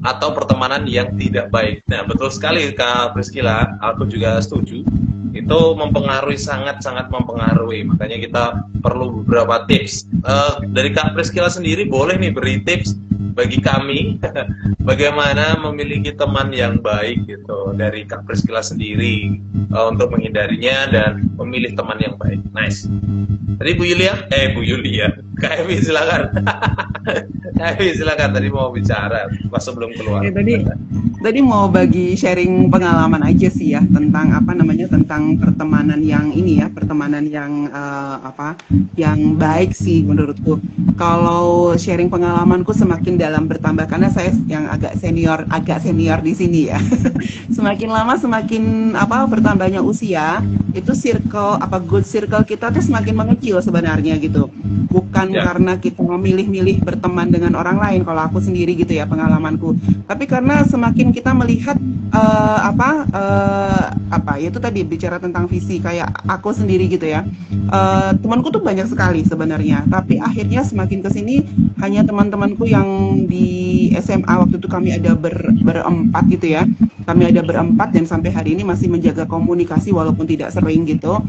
Speaker 1: atau pertemanan yang tidak baik. Nah, betul sekali Kak Priscilla, aku juga setuju. Itu mempengaruhi, sangat-sangat mempengaruhi. Makanya kita perlu beberapa tips. Dari Kak Priscilla sendiri boleh nih beri tips bagi kami bagaimana memiliki teman yang baik gitu, dari Kak Priscilla sendiri untuk menghindarinya dan memilih teman yang baik. Nice. Tadi Bu Yulia, Kak Evi silakan. Kak Evi silakan, tadi mau bicara pas sebelum keluar.
Speaker 4: Tadi mau bagi sharing pengalaman aja sih ya tentang tentang pertemanan yang pertemanan yang yang baik sih menurutku. Kalau sharing pengalamanku semakin dalam bertambah, karena saya yang agak senior di sini ya. Semakin lama semakin bertambahnya usia, itu good circle kita tuh semakin mengecil sebenarnya gitu. Bukan karena kita memilih-milih berteman dengan orang lain, kalau aku sendiri gitu ya pengalamanku. Tapi karena semakin kita melihat itu tadi bicara tentang visi, kayak aku sendiri gitu ya. Temanku tuh banyak sekali sebenarnya, tapi akhirnya semakin kesini hanya teman-temanku yang di SMA waktu itu kami ada berempat gitu ya. Kami ada berempat dan sampai hari ini masih menjaga komunikasi walaupun tidak sering gitu.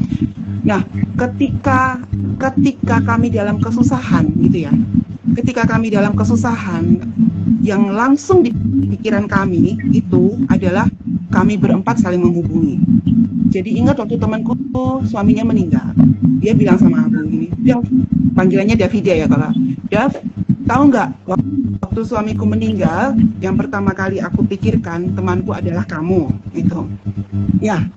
Speaker 4: Nah, ketika kami dalam kesusahan gitu ya. Ketika kami dalam kesusahan, yang langsung di pikiran kami itu adalah kami berempat saling menghubungi. Jadi ingat waktu temanku suaminya meninggal, dia bilang sama aku gini, dia panggilannya Davida ya kalau, Dav, tahu nggak waktu suamiku meninggal, yang pertama kali aku pikirkan temanku adalah kamu, gitu. Ya,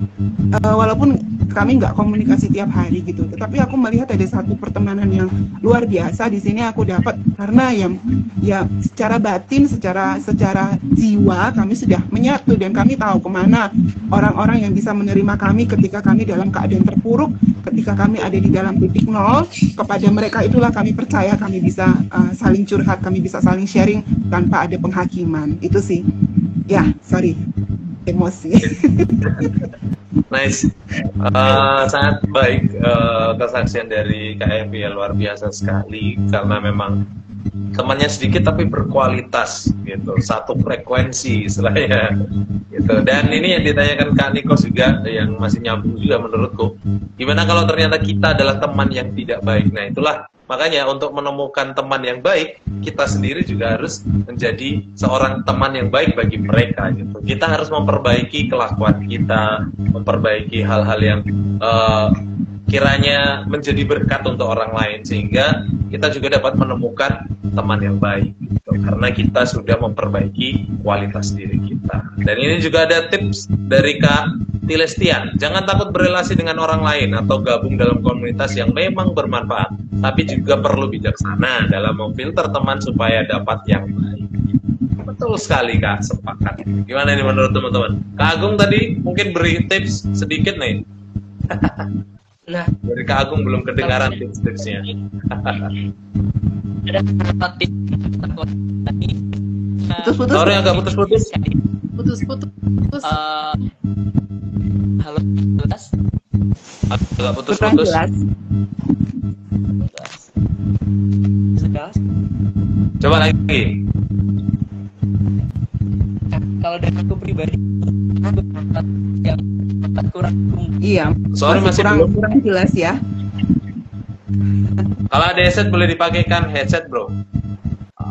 Speaker 4: walaupun kami nggak komunikasi tiap hari gitu, tetapi aku melihat ada satu pertemanan yang luar biasa di sini aku dapat, karena ya secara batin, secara jiwa kami sudah menyatu dan kami tahu kemana orang-orang yang bisa menerima kami ketika kami dalam keadaan terpuruk, ketika kami ada di dalam titik nol. Kepada mereka itulah kami percaya kami bisa saling curhat, kami bisa saling sharing tanpa ada penghakiman. Itu sih. Ya, sorry, emosi.
Speaker 1: Nice. Sangat baik kesaksian dari Kak Evi ya, luar biasa sekali, karena memang temannya sedikit tapi berkualitas gitu, satu frekuensi istilahnya gitu. Dan ini yang ditanyakan Kak Nikos juga yang masih nyambung juga menurutku, gimana kalau ternyata kita adalah teman yang tidak baik. Nah itulah makanya untuk menemukan teman yang baik, kita sendiri juga harus menjadi seorang teman yang baik bagi mereka gitu. Kita harus memperbaiki kelakuan kita, memperbaiki hal-hal yang kiranya menjadi berkat untuk orang lain, sehingga kita juga dapat menemukan teman yang baik gitu. Karena kita sudah memperbaiki kualitas diri kita. Dan ini juga ada tips dari Kak Tilestian, jangan takut berrelasi dengan orang lain atau gabung dalam komunitas yang memang bermanfaat, tapi juga perlu bijaksana dalam memfilter teman supaya dapat yang baik. Betul sekali Kak, sepakat. Gimana nih menurut teman-teman? Kak Agung tadi mungkin beri tips sedikit nih.
Speaker 3: Nah,
Speaker 1: Dari Kak Agung belum kedengaran tips-tipsnya.
Speaker 3: ada beberapa tips tadi.
Speaker 4: Putus-putus.
Speaker 1: Sorry agak putus-putus.
Speaker 2: Putus-putus.
Speaker 3: Halo, jelas?
Speaker 1: Agak
Speaker 4: Kurang
Speaker 1: putus-putus.
Speaker 4: jelas.
Speaker 3: Jelas?
Speaker 1: Coba lagi.
Speaker 3: Kalau dari aku pribadi, beberapa yang kurang
Speaker 4: Iya.
Speaker 1: Sorry, masih belum.
Speaker 4: kurang jelas ya.
Speaker 1: Kalau ada headset boleh dipakaikan headset bro.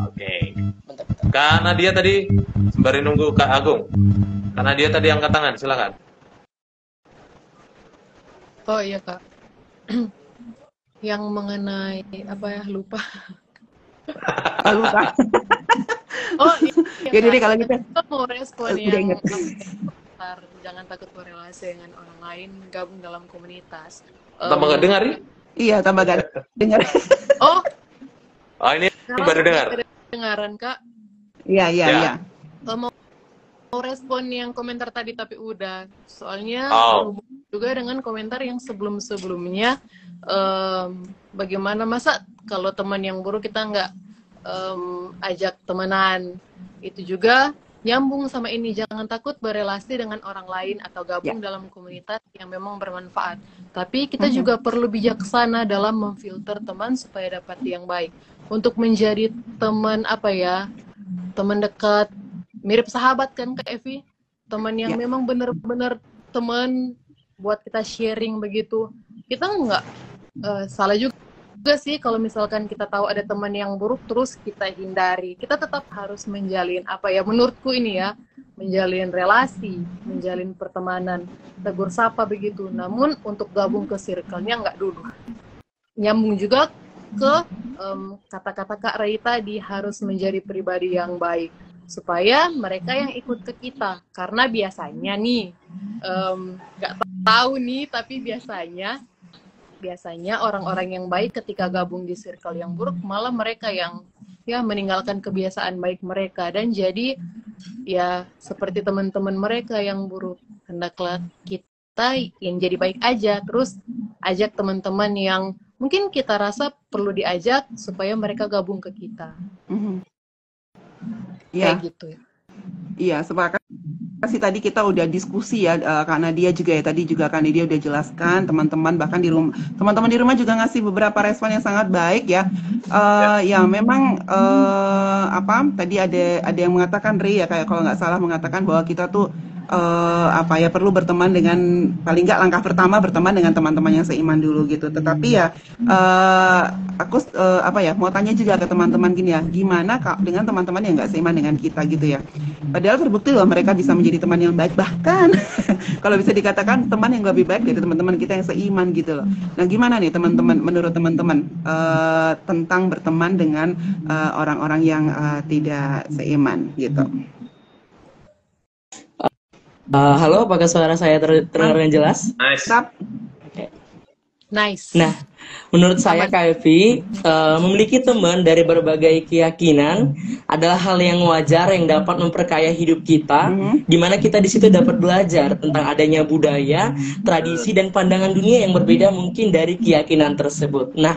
Speaker 1: Oke.
Speaker 3: bentar-bentar.
Speaker 1: Kak Nadia tadi sembari nunggu Kak Agung. Kak Nadia tadi angkat tangan, silakan.
Speaker 2: Oh iya Kak. Yang mengenai apa ya, lupa.
Speaker 4: Lupa.
Speaker 2: Oh iya.
Speaker 4: Ya, jadi
Speaker 2: Kak.
Speaker 4: kalau gitu.
Speaker 2: Kita mau respon
Speaker 4: Udah
Speaker 2: yang
Speaker 4: inget.
Speaker 2: komentar, jangan takut berrelasi dengan orang lain, gabung dalam komunitas.
Speaker 1: Tambah nggak dengar ya?
Speaker 4: Iya, tambah gak dengar.
Speaker 2: Oh,
Speaker 1: Oh ini baru dengar.
Speaker 2: dengaran Kak.
Speaker 4: Iya, iya,
Speaker 1: Ya.
Speaker 4: iya.
Speaker 2: Mau respon yang komentar tadi tapi udah. Soalnya
Speaker 1: Oh.
Speaker 2: berhubung juga dengan komentar yang sebelum-sebelumnya. Bagaimana masa kalau teman yang buruk kita nggak ajak temenan. Itu juga nyambung sama ini, jangan takut berrelasi dengan orang lain atau gabung dalam komunitas yang memang bermanfaat. Tapi kita juga perlu bijaksana dalam memfilter teman supaya dapat yang baik. Untuk menjadi teman apa ya, teman dekat, mirip sahabat kan Kak Evi? Teman yang memang benar-benar teman buat kita sharing begitu. Kita nggak salah juga sih kalau misalkan kita tahu ada teman yang buruk terus kita hindari. Kita tetap harus menjalin apa ya, menurutku ini ya, menjalin relasi, menjalin pertemanan, tegur sapa begitu. Namun untuk gabung ke circle-nya nggak dulu. Nyambung juga ke kata-kata Kak Rai tadi, harus menjadi pribadi yang baik supaya mereka yang ikut ke kita. Karena biasanya nih nggak tahu nih, tapi biasanya orang-orang yang baik ketika gabung di circle yang buruk malah mereka yang ya meninggalkan kebiasaan baik mereka, dan jadi ya seperti teman-teman mereka yang buruk. Hendaklah kita yang jadi baik aja, terus ajak teman-teman yang mungkin kita rasa perlu diajak supaya mereka gabung ke kita.
Speaker 4: Iya.
Speaker 2: Kayak gitu ya.
Speaker 4: Iya, sepakat sih, tadi kita udah diskusi ya, karena dia juga ya tadi juga kan dia udah jelaskan, teman-teman bahkan di rumah, teman-teman di rumah juga ngasih beberapa respon yang sangat baik ya. Ya memang apa tadi ada yang mengatakan Ri ya, kayak kalau nggak salah mengatakan bahwa kita tuh apa ya, perlu berteman dengan, paling nggak langkah pertama berteman dengan teman-teman yang seiman dulu gitu. Tetapi ya aku apa ya, mau tanya juga ke teman-teman gini ya, gimana dengan teman-teman yang nggak seiman dengan kita gitu ya. Padahal terbukti loh mereka bisa menjadi teman yang baik, bahkan kalau bisa dikatakan teman yang lebih baik dari teman-teman kita yang seiman gitu loh. Nah gimana nih teman-teman, menurut teman-teman tentang berteman dengan orang-orang yang tidak seiman gitu.
Speaker 3: Halo, apakah suara saya terdengar dengan jelas?
Speaker 1: Nice.
Speaker 2: Nice.
Speaker 3: Nah, menurut saya Kak Evi, memiliki teman dari berbagai keyakinan adalah hal yang wajar yang dapat memperkaya hidup kita, di mana kita di situ dapat belajar tentang adanya budaya, tradisi, dan pandangan dunia yang berbeda mungkin dari keyakinan tersebut. Nah,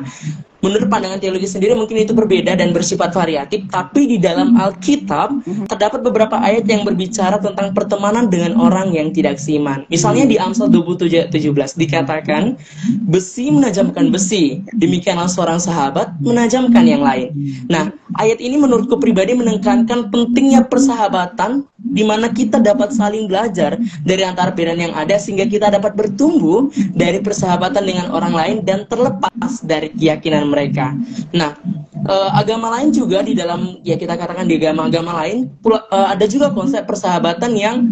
Speaker 3: menurut pandangan teologi sendiri mungkin itu berbeda dan bersifat variatif, tapi di dalam Alkitab terdapat beberapa ayat yang berbicara tentang pertemanan dengan orang yang tidak seiman. Misalnya di Amsal 27:17 dikatakan, besi menajamkan besi, demikianlah seorang sahabat menajamkan yang lain. Nah, ayat ini menurutku pribadi menekankan pentingnya persahabatan, di mana kita dapat saling belajar dari antara perbedaan yang ada sehingga kita dapat bertumbuh dari persahabatan dengan orang lain dan terlepas dari keyakinan mereka. Nah, agama lain juga di dalam, ya kita katakan di agama-agama lain ada juga konsep persahabatan yang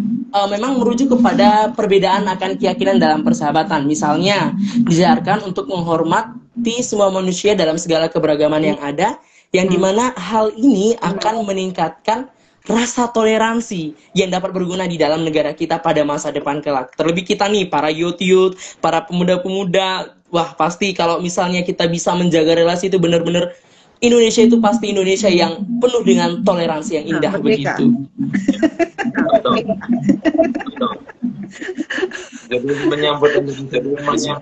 Speaker 3: memang merujuk kepada perbedaan akan keyakinan dalam persahabatan. Misalnya diajarkan untuk menghormati semua manusia dalam segala keberagaman yang ada, yang dimana hal ini akan meningkatkan rasa toleransi yang dapat berguna di dalam negara kita pada masa depan kelak. Terlebih kita nih, para youth, para pemuda-pemuda, wah pasti kalau misalnya kita bisa menjaga relasi itu benar-benar Indonesia itu pasti Indonesia yang penuh dengan toleransi yang indah begitu.
Speaker 1: Betul. Betul. Jadi menyambut Indonesia.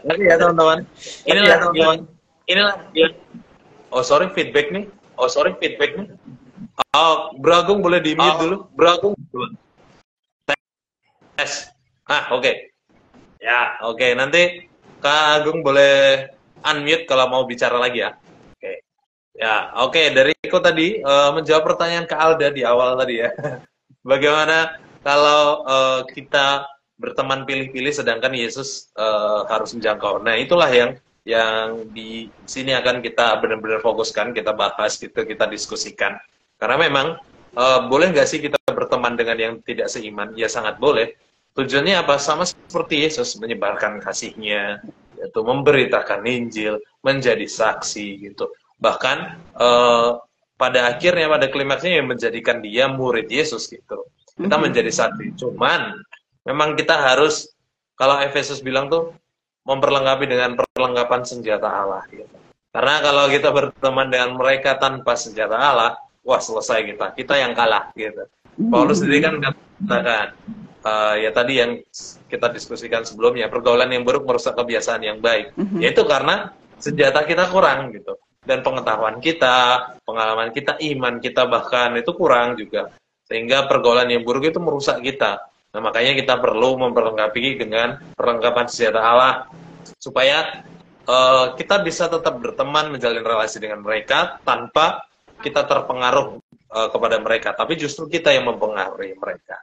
Speaker 1: Ini ya teman-teman. Inilah dia. Oh sorry feedback nih. Oh, Beragung boleh di mute dulu. Beragung. Tes. Oke. Ya, oke. Nanti Kak Agung boleh unmute kalau mau bicara lagi ya. Oke. Ya, oke. Dari Iko tadi menjawab pertanyaan Kak Alda di awal tadi ya. Bagaimana kalau kita berteman pilih-pilih sedangkan Yesus harus menjangkau. Nah, itulah yang di sini akan kita benar-benar fokuskan, kita bahas gitu, kita diskusikan. Karena memang boleh nggak sih kita berteman dengan yang tidak seiman? Ya sangat boleh. Tujuannya apa? Sama seperti Yesus menyebarkan kasih-Nya, yaitu memberitakan Injil, menjadi saksi gitu. Bahkan pada akhirnya, pada klimaksnya yang menjadikan dia murid Yesus gitu. Kita menjadi saksi. Cuman memang kita harus, kalau Efesus bilang tuh, memperlengkapi dengan perlengkapan senjata Allah gitu. Karena kalau kita berteman dengan mereka tanpa senjata Allah, wah selesai kita yang kalah gitu. Paulus sendiri kan katakan ya tadi yang kita diskusikan sebelumnya, pergaulan yang buruk merusak kebiasaan yang baik. Yaitu karena senjata kita kurang gitu. Dan pengetahuan kita, pengalaman kita, iman kita bahkan itu kurang juga. Sehingga pergaulan yang buruk itu merusak kita. Nah, makanya kita perlu memperlengkapi dengan perlengkapan senjata Allah supaya kita bisa tetap berteman, menjalin relasi dengan mereka tanpa kita terpengaruh kepada mereka, tapi justru kita yang mempengaruhi mereka.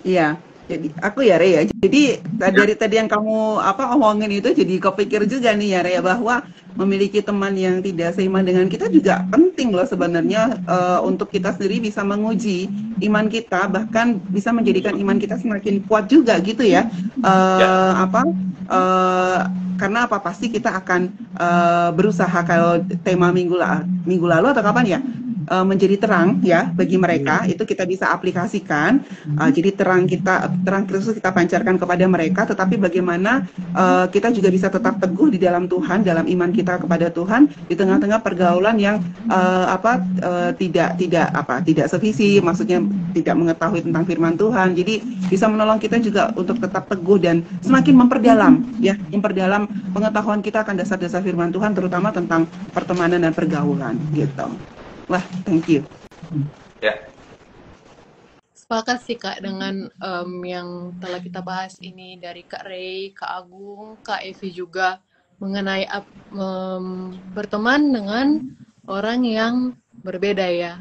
Speaker 4: Iya, jadi aku ya Re ya. Jadi dari tadi yang kamu omongin itu jadi kepikir juga nih ya Re, bahwa memiliki teman yang tidak seiman dengan kita juga penting loh sebenarnya, untuk kita sendiri bisa menguji iman kita, bahkan bisa menjadikan iman kita semakin kuat juga gitu ya. Karena pasti kita akan berusaha, kalau tema minggu lalu atau kapan ya, menjadi terang ya bagi mereka, itu kita bisa aplikasikan. Jadi terang Kristus kita pancarkan kepada mereka, tetapi bagaimana kita juga bisa tetap teguh di dalam Tuhan, dalam iman kita kepada Tuhan di tengah-tengah pergaulan yang tidak sevisi, maksudnya tidak mengetahui tentang firman Tuhan. Jadi bisa menolong kita juga untuk tetap teguh dan semakin memperdalam pengetahuan kita akan dasar-dasar firman Tuhan, terutama tentang pertemanan dan pergaulan gitu. Wah, thank you.
Speaker 1: Ya.
Speaker 2: Sepakat sih Kak dengan yang telah kita bahas ini dari Kak Ray, Kak Agung, Kak Evi juga mengenai berteman dengan orang yang berbeda ya.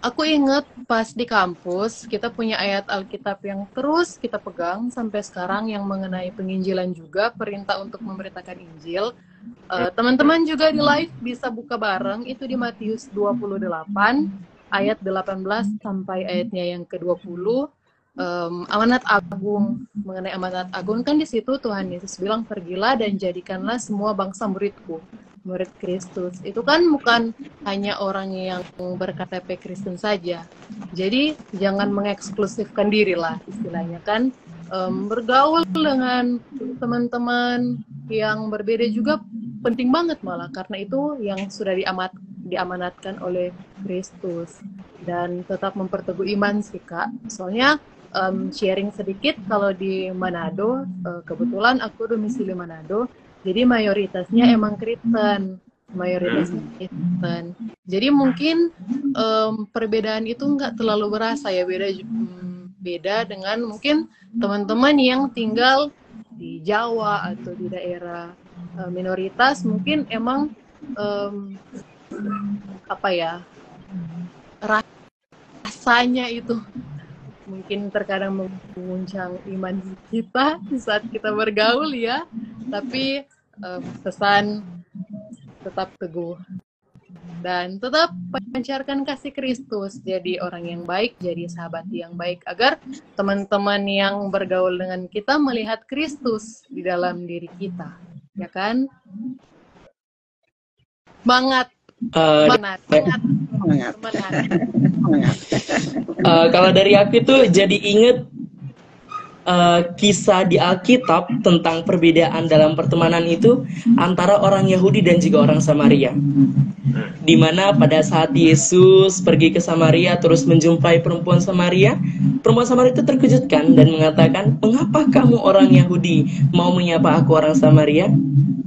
Speaker 2: Aku ingat pas di kampus kita punya ayat Alkitab yang terus kita pegang sampai sekarang yang mengenai penginjilan juga, perintah untuk memberitakan Injil. Teman-teman juga di live bisa buka bareng, itu di Matius 28 ayat 18 sampai ayatnya yang ke-20. Amanat agung, mengenai amanat agung kan di situ Tuhan Yesus bilang, pergilah dan jadikanlah semua bangsa muridku, murid Kristus. Itu kan bukan hanya orang yang berKTP Kristen saja. Jadi jangan mengeksklusifkan diri lah istilahnya kan. Bergaul dengan teman-teman yang berbeda juga penting banget malah, karena itu yang sudah diamanatkan oleh Kristus. Dan tetap memperteguh iman sih Kak. Soalnya sharing sedikit, kalau di Manado, kebetulan aku domisili Manado, jadi mayoritasnya emang Kristen. Jadi mungkin perbedaan itu nggak terlalu berasa ya, beda dengan mungkin teman-teman yang tinggal di Jawa atau di daerah minoritas, mungkin emang rasanya itu mungkin terkadang mengguncang iman kita di saat kita bergaul ya. Tapi pesan tetap teguh dan tetap pancarkan kasih Kristus, jadi orang yang baik, jadi sahabat yang baik, agar teman-teman yang bergaul dengan kita melihat Kristus di dalam diri kita, ya kan? Semangat,
Speaker 3: Eh,
Speaker 2: semangat, semangat,
Speaker 4: Semangat.
Speaker 2: semangat.
Speaker 4: Semangat.
Speaker 3: kalau dari aku tuh jadi inget kisah di Alkitab tentang perbedaan dalam pertemanan itu antara orang Yahudi dan juga orang Samaria. Di mana pada saat Yesus pergi ke Samaria terus menjumpai perempuan Samaria itu terkejutkan dan mengatakan, "Mengapa kamu orang Yahudi mau menyapa aku orang Samaria?"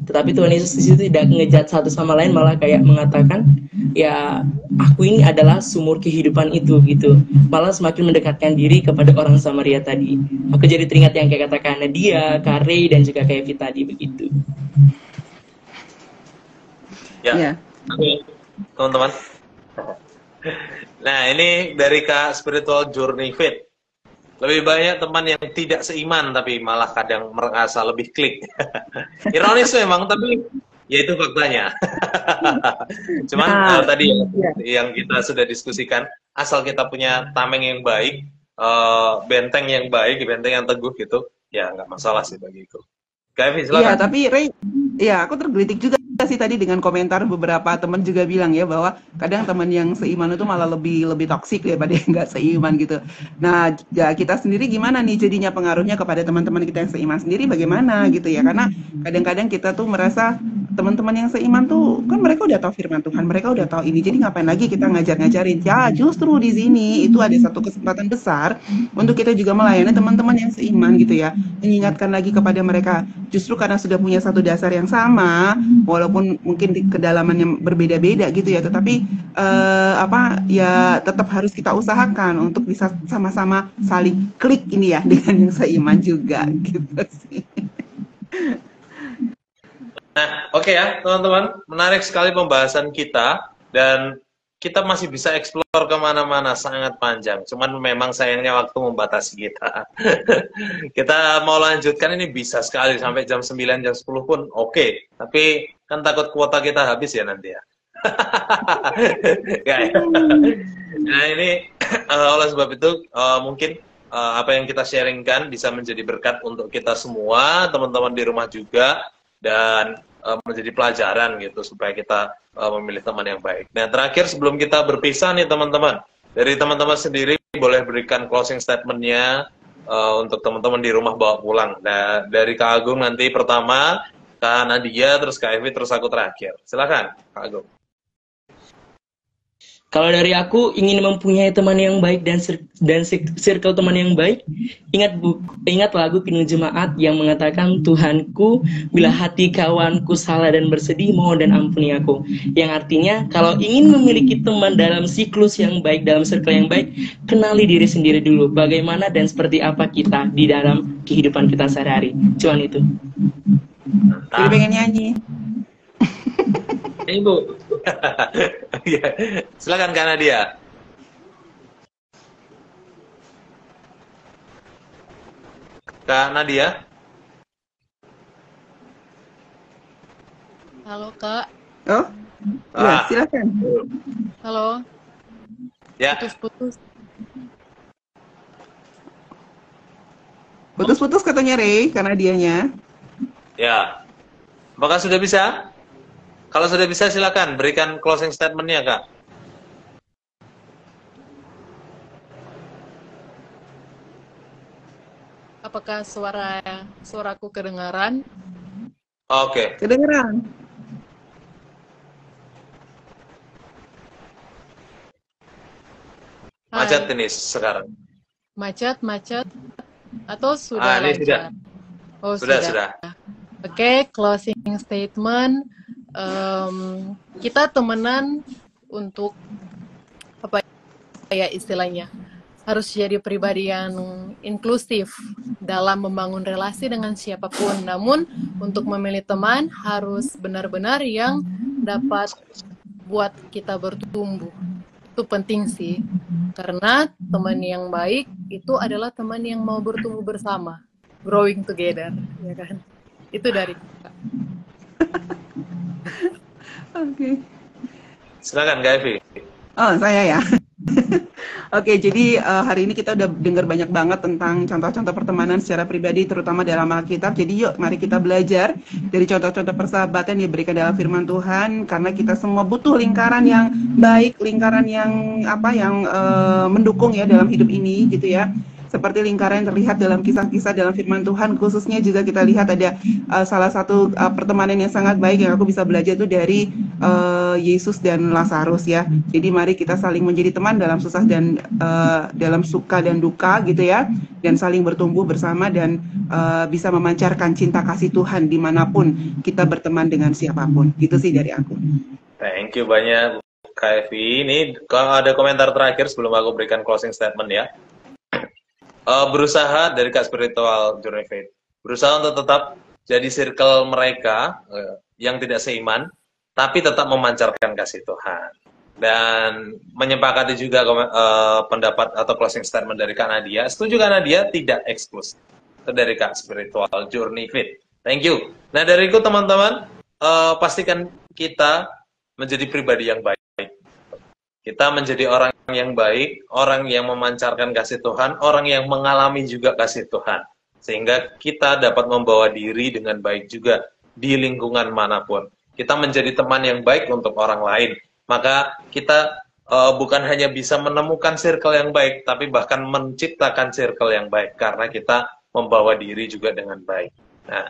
Speaker 3: Tetapi Tuhan Yesus di situ tidak ngejat satu sama lain, malah kayak mengatakan, "Ya, aku ini adalah sumur kehidupan itu," gitu. Malah semakin mendekatkan diri kepada orang Samaria tadi. Aku jadi teringat yang kayak katakan Nadia, Kare, dan juga kayak Vita tadi begitu.
Speaker 1: Ya,
Speaker 4: Ya.
Speaker 1: oke, teman-teman. Nah, ini dari Kak Spiritual Journey Fit. Lebih banyak teman yang tidak seiman tapi malah kadang merasa lebih klik. Ironis memang, tapi ya itu faktanya. Cuman
Speaker 4: Nah,
Speaker 1: tadi
Speaker 4: ya.
Speaker 1: yang kita sudah diskusikan, asal kita punya tameng yang baik, benteng yang baik, benteng yang teguh gitu, ya nggak masalah sih bagiku. Kak Evi,
Speaker 4: Iya,
Speaker 1: silakan.
Speaker 4: tapi Ray, ya aku tergelitik juga sih tadi dengan komentar beberapa teman juga bilang ya bahwa kadang teman yang seiman itu malah lebih toksik daripada yang nggak seiman gitu. Nah, ya kita sendiri gimana nih jadinya pengaruhnya kepada teman-teman kita yang seiman sendiri bagaimana gitu ya? Karena kadang-kadang kita tuh merasa teman-teman yang seiman tuh kan mereka udah tahu firman Tuhan, mereka udah tahu ini, jadi ngapain lagi kita ngajar-ngajarin? Ya, justru di sini itu ada satu kesempatan besar untuk kita juga melayani teman-teman yang seiman gitu ya, mengingatkan lagi kepada mereka. Justru karena sudah punya satu dasar yang sama, walaupun mungkin di kedalaman yang berbeda-beda gitu ya, tetapi ya tetap harus kita usahakan untuk bisa sama-sama saling klik ini ya dengan yang seiman juga gitu sih.
Speaker 1: Nah, oke ya, teman-teman. Menarik sekali pembahasan kita. Dan kita masih bisa explore kemana-mana, sangat panjang. Cuman memang sayangnya waktu membatasi kita. Kita mau lanjutkan ini bisa sekali, sampai jam 9, jam 10 pun oke. Tapi kan takut kuota kita habis ya nanti ya. Nggak ya? Nah ini, oleh sebab itu, mungkin apa yang kita sharingkan bisa menjadi berkat untuk kita semua, teman-teman di rumah juga, dan menjadi pelajaran gitu supaya kita memilih teman yang baik. Nah, terakhir sebelum kita berpisah nih teman-teman, dari teman-teman sendiri boleh berikan closing statement-nya untuk teman-teman di rumah bawa pulang. Nah, dari Kak Agung nanti pertama, Kak Nadia, terus Kak Evi, terus aku terakhir. Silakan, Kak Agung.
Speaker 3: Kalau dari aku ingin mempunyai teman yang baik dan circle teman yang baik, ingat lagu Kidung Jemaat yang mengatakan, "Tuhanku, bila hati kawanku salah dan bersedih, mohon dan ampuni aku." Yang artinya kalau ingin memiliki teman dalam siklus yang baik, dalam circle yang baik, kenali diri sendiri dulu. Bagaimana dan seperti apa kita di dalam kehidupan kita sehari-hari. Cuman itu.
Speaker 4: Jadi pengen nyanyi.
Speaker 1: Ibu. Ya. Silakan Kak Nadia. Kak Nadia.
Speaker 2: Halo Kak,
Speaker 4: Oh, ya silakan.
Speaker 2: halo,
Speaker 1: Ya.
Speaker 2: putus-putus.
Speaker 4: Putus-putus katanya Ray karena dianya.
Speaker 1: Ya. Apakah sudah bisa? Kalau sudah bisa silakan berikan closing statement-nya, Kak.
Speaker 2: Apakah suaraku kedengaran?
Speaker 1: Oke.
Speaker 4: Kedengeran.
Speaker 1: Macet ini sekarang.
Speaker 2: Macet, atau sudah
Speaker 1: Ini sudah.
Speaker 2: lancar? Oh,
Speaker 1: Sudah.
Speaker 2: Oke, closing statement. Kita temenan untuk apa ya istilahnya? Harus jadi pribadi yang inklusif dalam membangun relasi dengan siapapun. Namun untuk memilih teman harus benar-benar yang dapat buat kita bertumbuh. Itu penting sih. Karena teman yang baik itu adalah teman yang mau bertumbuh bersama, growing together, ya kan? Itu dari kita.
Speaker 4: Oke.
Speaker 1: Silakan Kak Evi.
Speaker 4: Oh, saya ya. Oke, jadi hari ini kita udah dengar banyak banget tentang contoh-contoh pertemanan secara pribadi, terutama dalam Alkitab. Jadi yuk, mari kita belajar dari contoh-contoh persahabatan yang diberikan dalam firman Tuhan, karena kita semua butuh lingkaran yang baik, lingkaran yang yang mendukung ya dalam hidup ini, gitu ya. Seperti lingkaran yang terlihat dalam kisah-kisah dalam firman Tuhan, khususnya juga kita lihat ada salah satu pertemanan yang sangat baik yang aku bisa belajar itu dari Yesus dan Lazarus ya. Jadi mari kita saling menjadi teman dalam susah dan dalam suka dan duka gitu ya, dan saling bertumbuh bersama dan bisa memancarkan cinta kasih Tuhan dimanapun kita berteman dengan siapapun. Gitu sih dari aku.
Speaker 1: Thank you banyak Kak Evi. Ini kalau ada komentar terakhir sebelum aku berikan closing statement ya. Berusaha dari Kak Spiritual Journey Faith, berusaha untuk tetap jadi circle mereka yang tidak seiman, tapi tetap memancarkan kasih Tuhan. Dan menyepakati juga pendapat atau closing statement dari Kak Nadia. Setuju Kak Nadia? Tidak eksklusif. Itu dari Kak Spiritual Journey Faith. Thank you. Nah dariku teman-teman, pastikan kita menjadi pribadi yang baik. Kita menjadi orang yang baik, orang yang memancarkan kasih Tuhan, orang yang mengalami juga kasih Tuhan. Sehingga kita dapat membawa diri dengan baik juga di lingkungan manapun. Kita menjadi teman yang baik untuk orang lain. Maka kita bukan hanya bisa menemukan circle yang baik, tapi bahkan menciptakan circle yang baik. Karena kita membawa diri juga dengan baik. Nah,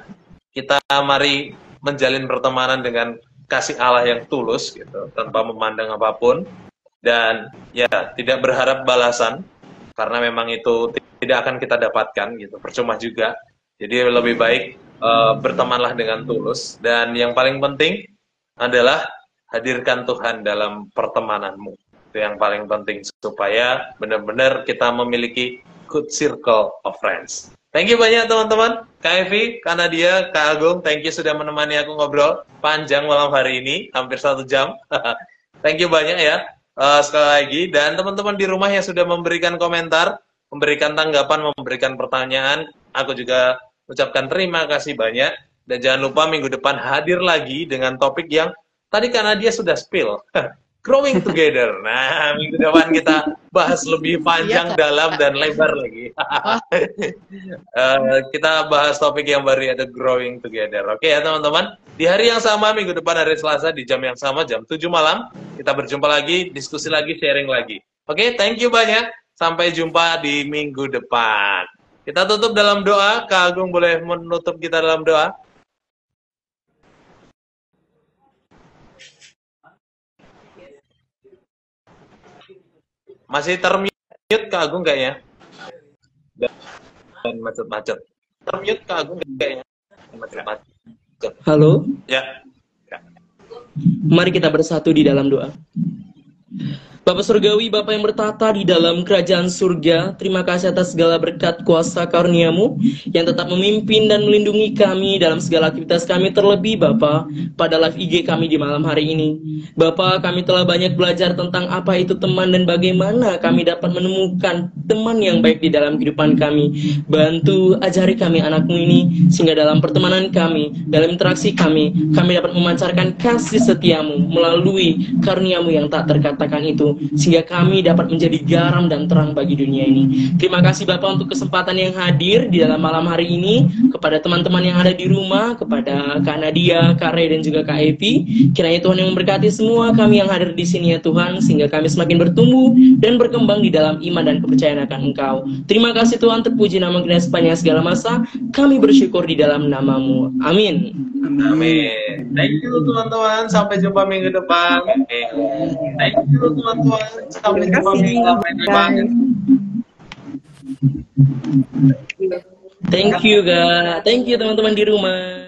Speaker 1: kita mari menjalin pertemanan dengan kasih Allah yang tulus, gitu, tanpa memandang apapun. Dan ya tidak berharap balasan karena memang itu tidak akan kita dapatkan gitu, percuma juga. Jadi lebih baik bertemanlah dengan tulus, dan yang paling penting adalah hadirkan Tuhan dalam pertemananmu. Itu yang paling penting supaya benar-benar kita memiliki good circle of friends. Thank you banyak teman-teman. Kak Evi, Kak Nadia, Kak Agung, thank you sudah menemani aku ngobrol panjang malam hari ini, hampir 1 jam. Thank you banyak ya. Sekali lagi, dan teman-teman di rumah yang sudah memberikan komentar, memberikan tanggapan, memberikan pertanyaan, aku juga ucapkan terima kasih banyak. Dan jangan lupa minggu depan hadir lagi dengan topik yang tadi karena dia sudah spill, growing together. Nah, minggu depan kita bahas lebih panjang, dalam, dan lebar lagi. Kita bahas topik yang baru, yaitu growing together. Oke ya teman-teman, di hari yang sama, minggu depan hari Selasa, di jam yang sama, jam 7 malam, kita berjumpa lagi, diskusi lagi, sharing lagi. Oke, thank you banyak. Sampai jumpa di minggu depan. Kita tutup dalam doa. Kak Agung boleh menutup kita dalam doa? Masih termute Kak Agung kayaknya. Dan macet-macet. Termute Kak Agung kayaknya. Macet-macet.
Speaker 3: Halo,
Speaker 1: Ya.
Speaker 3: mari kita bersatu di dalam doa. Bapa Surgawi, Bapa yang bertata di dalam kerajaan surga, terima kasih atas segala berkat kuasa karunia-Mu yang tetap memimpin dan melindungi kami dalam segala aktivitas kami, terlebih Bapa pada live IG kami di malam hari ini. Bapa, kami telah banyak belajar tentang apa itu teman dan bagaimana kami dapat menemukan teman yang baik di dalam kehidupan kami. Bantu ajari kami anak-Mu ini, sehingga dalam pertemanan kami, dalam interaksi kami dapat memancarkan kasih setia-Mu melalui karunia-Mu yang tak terkatakan itu, sehingga kami dapat menjadi garam dan terang bagi dunia ini. Terima kasih Bapak untuk kesempatan yang hadir di dalam malam hari ini, kepada teman-teman yang ada di rumah, kepada Kak Nadia, Kak Ray, dan juga Kak Evi. Kiranya Tuhan yang memberkati semua kami yang hadir di sini ya Tuhan, sehingga kami semakin bertumbuh dan berkembang di dalam iman dan kepercayaan akan Engkau. Terima kasih Tuhan, terpuji nama Engkau sepanjang segala masa. Kami bersyukur di dalam nama-Mu. Amin.
Speaker 1: Amin. Thank you teman-teman. Sampai jumpa minggu depan. Thank you teman-teman. Sampai jumpa minggu depan.
Speaker 3: Thank you, Kak. Thank you teman-teman di rumah.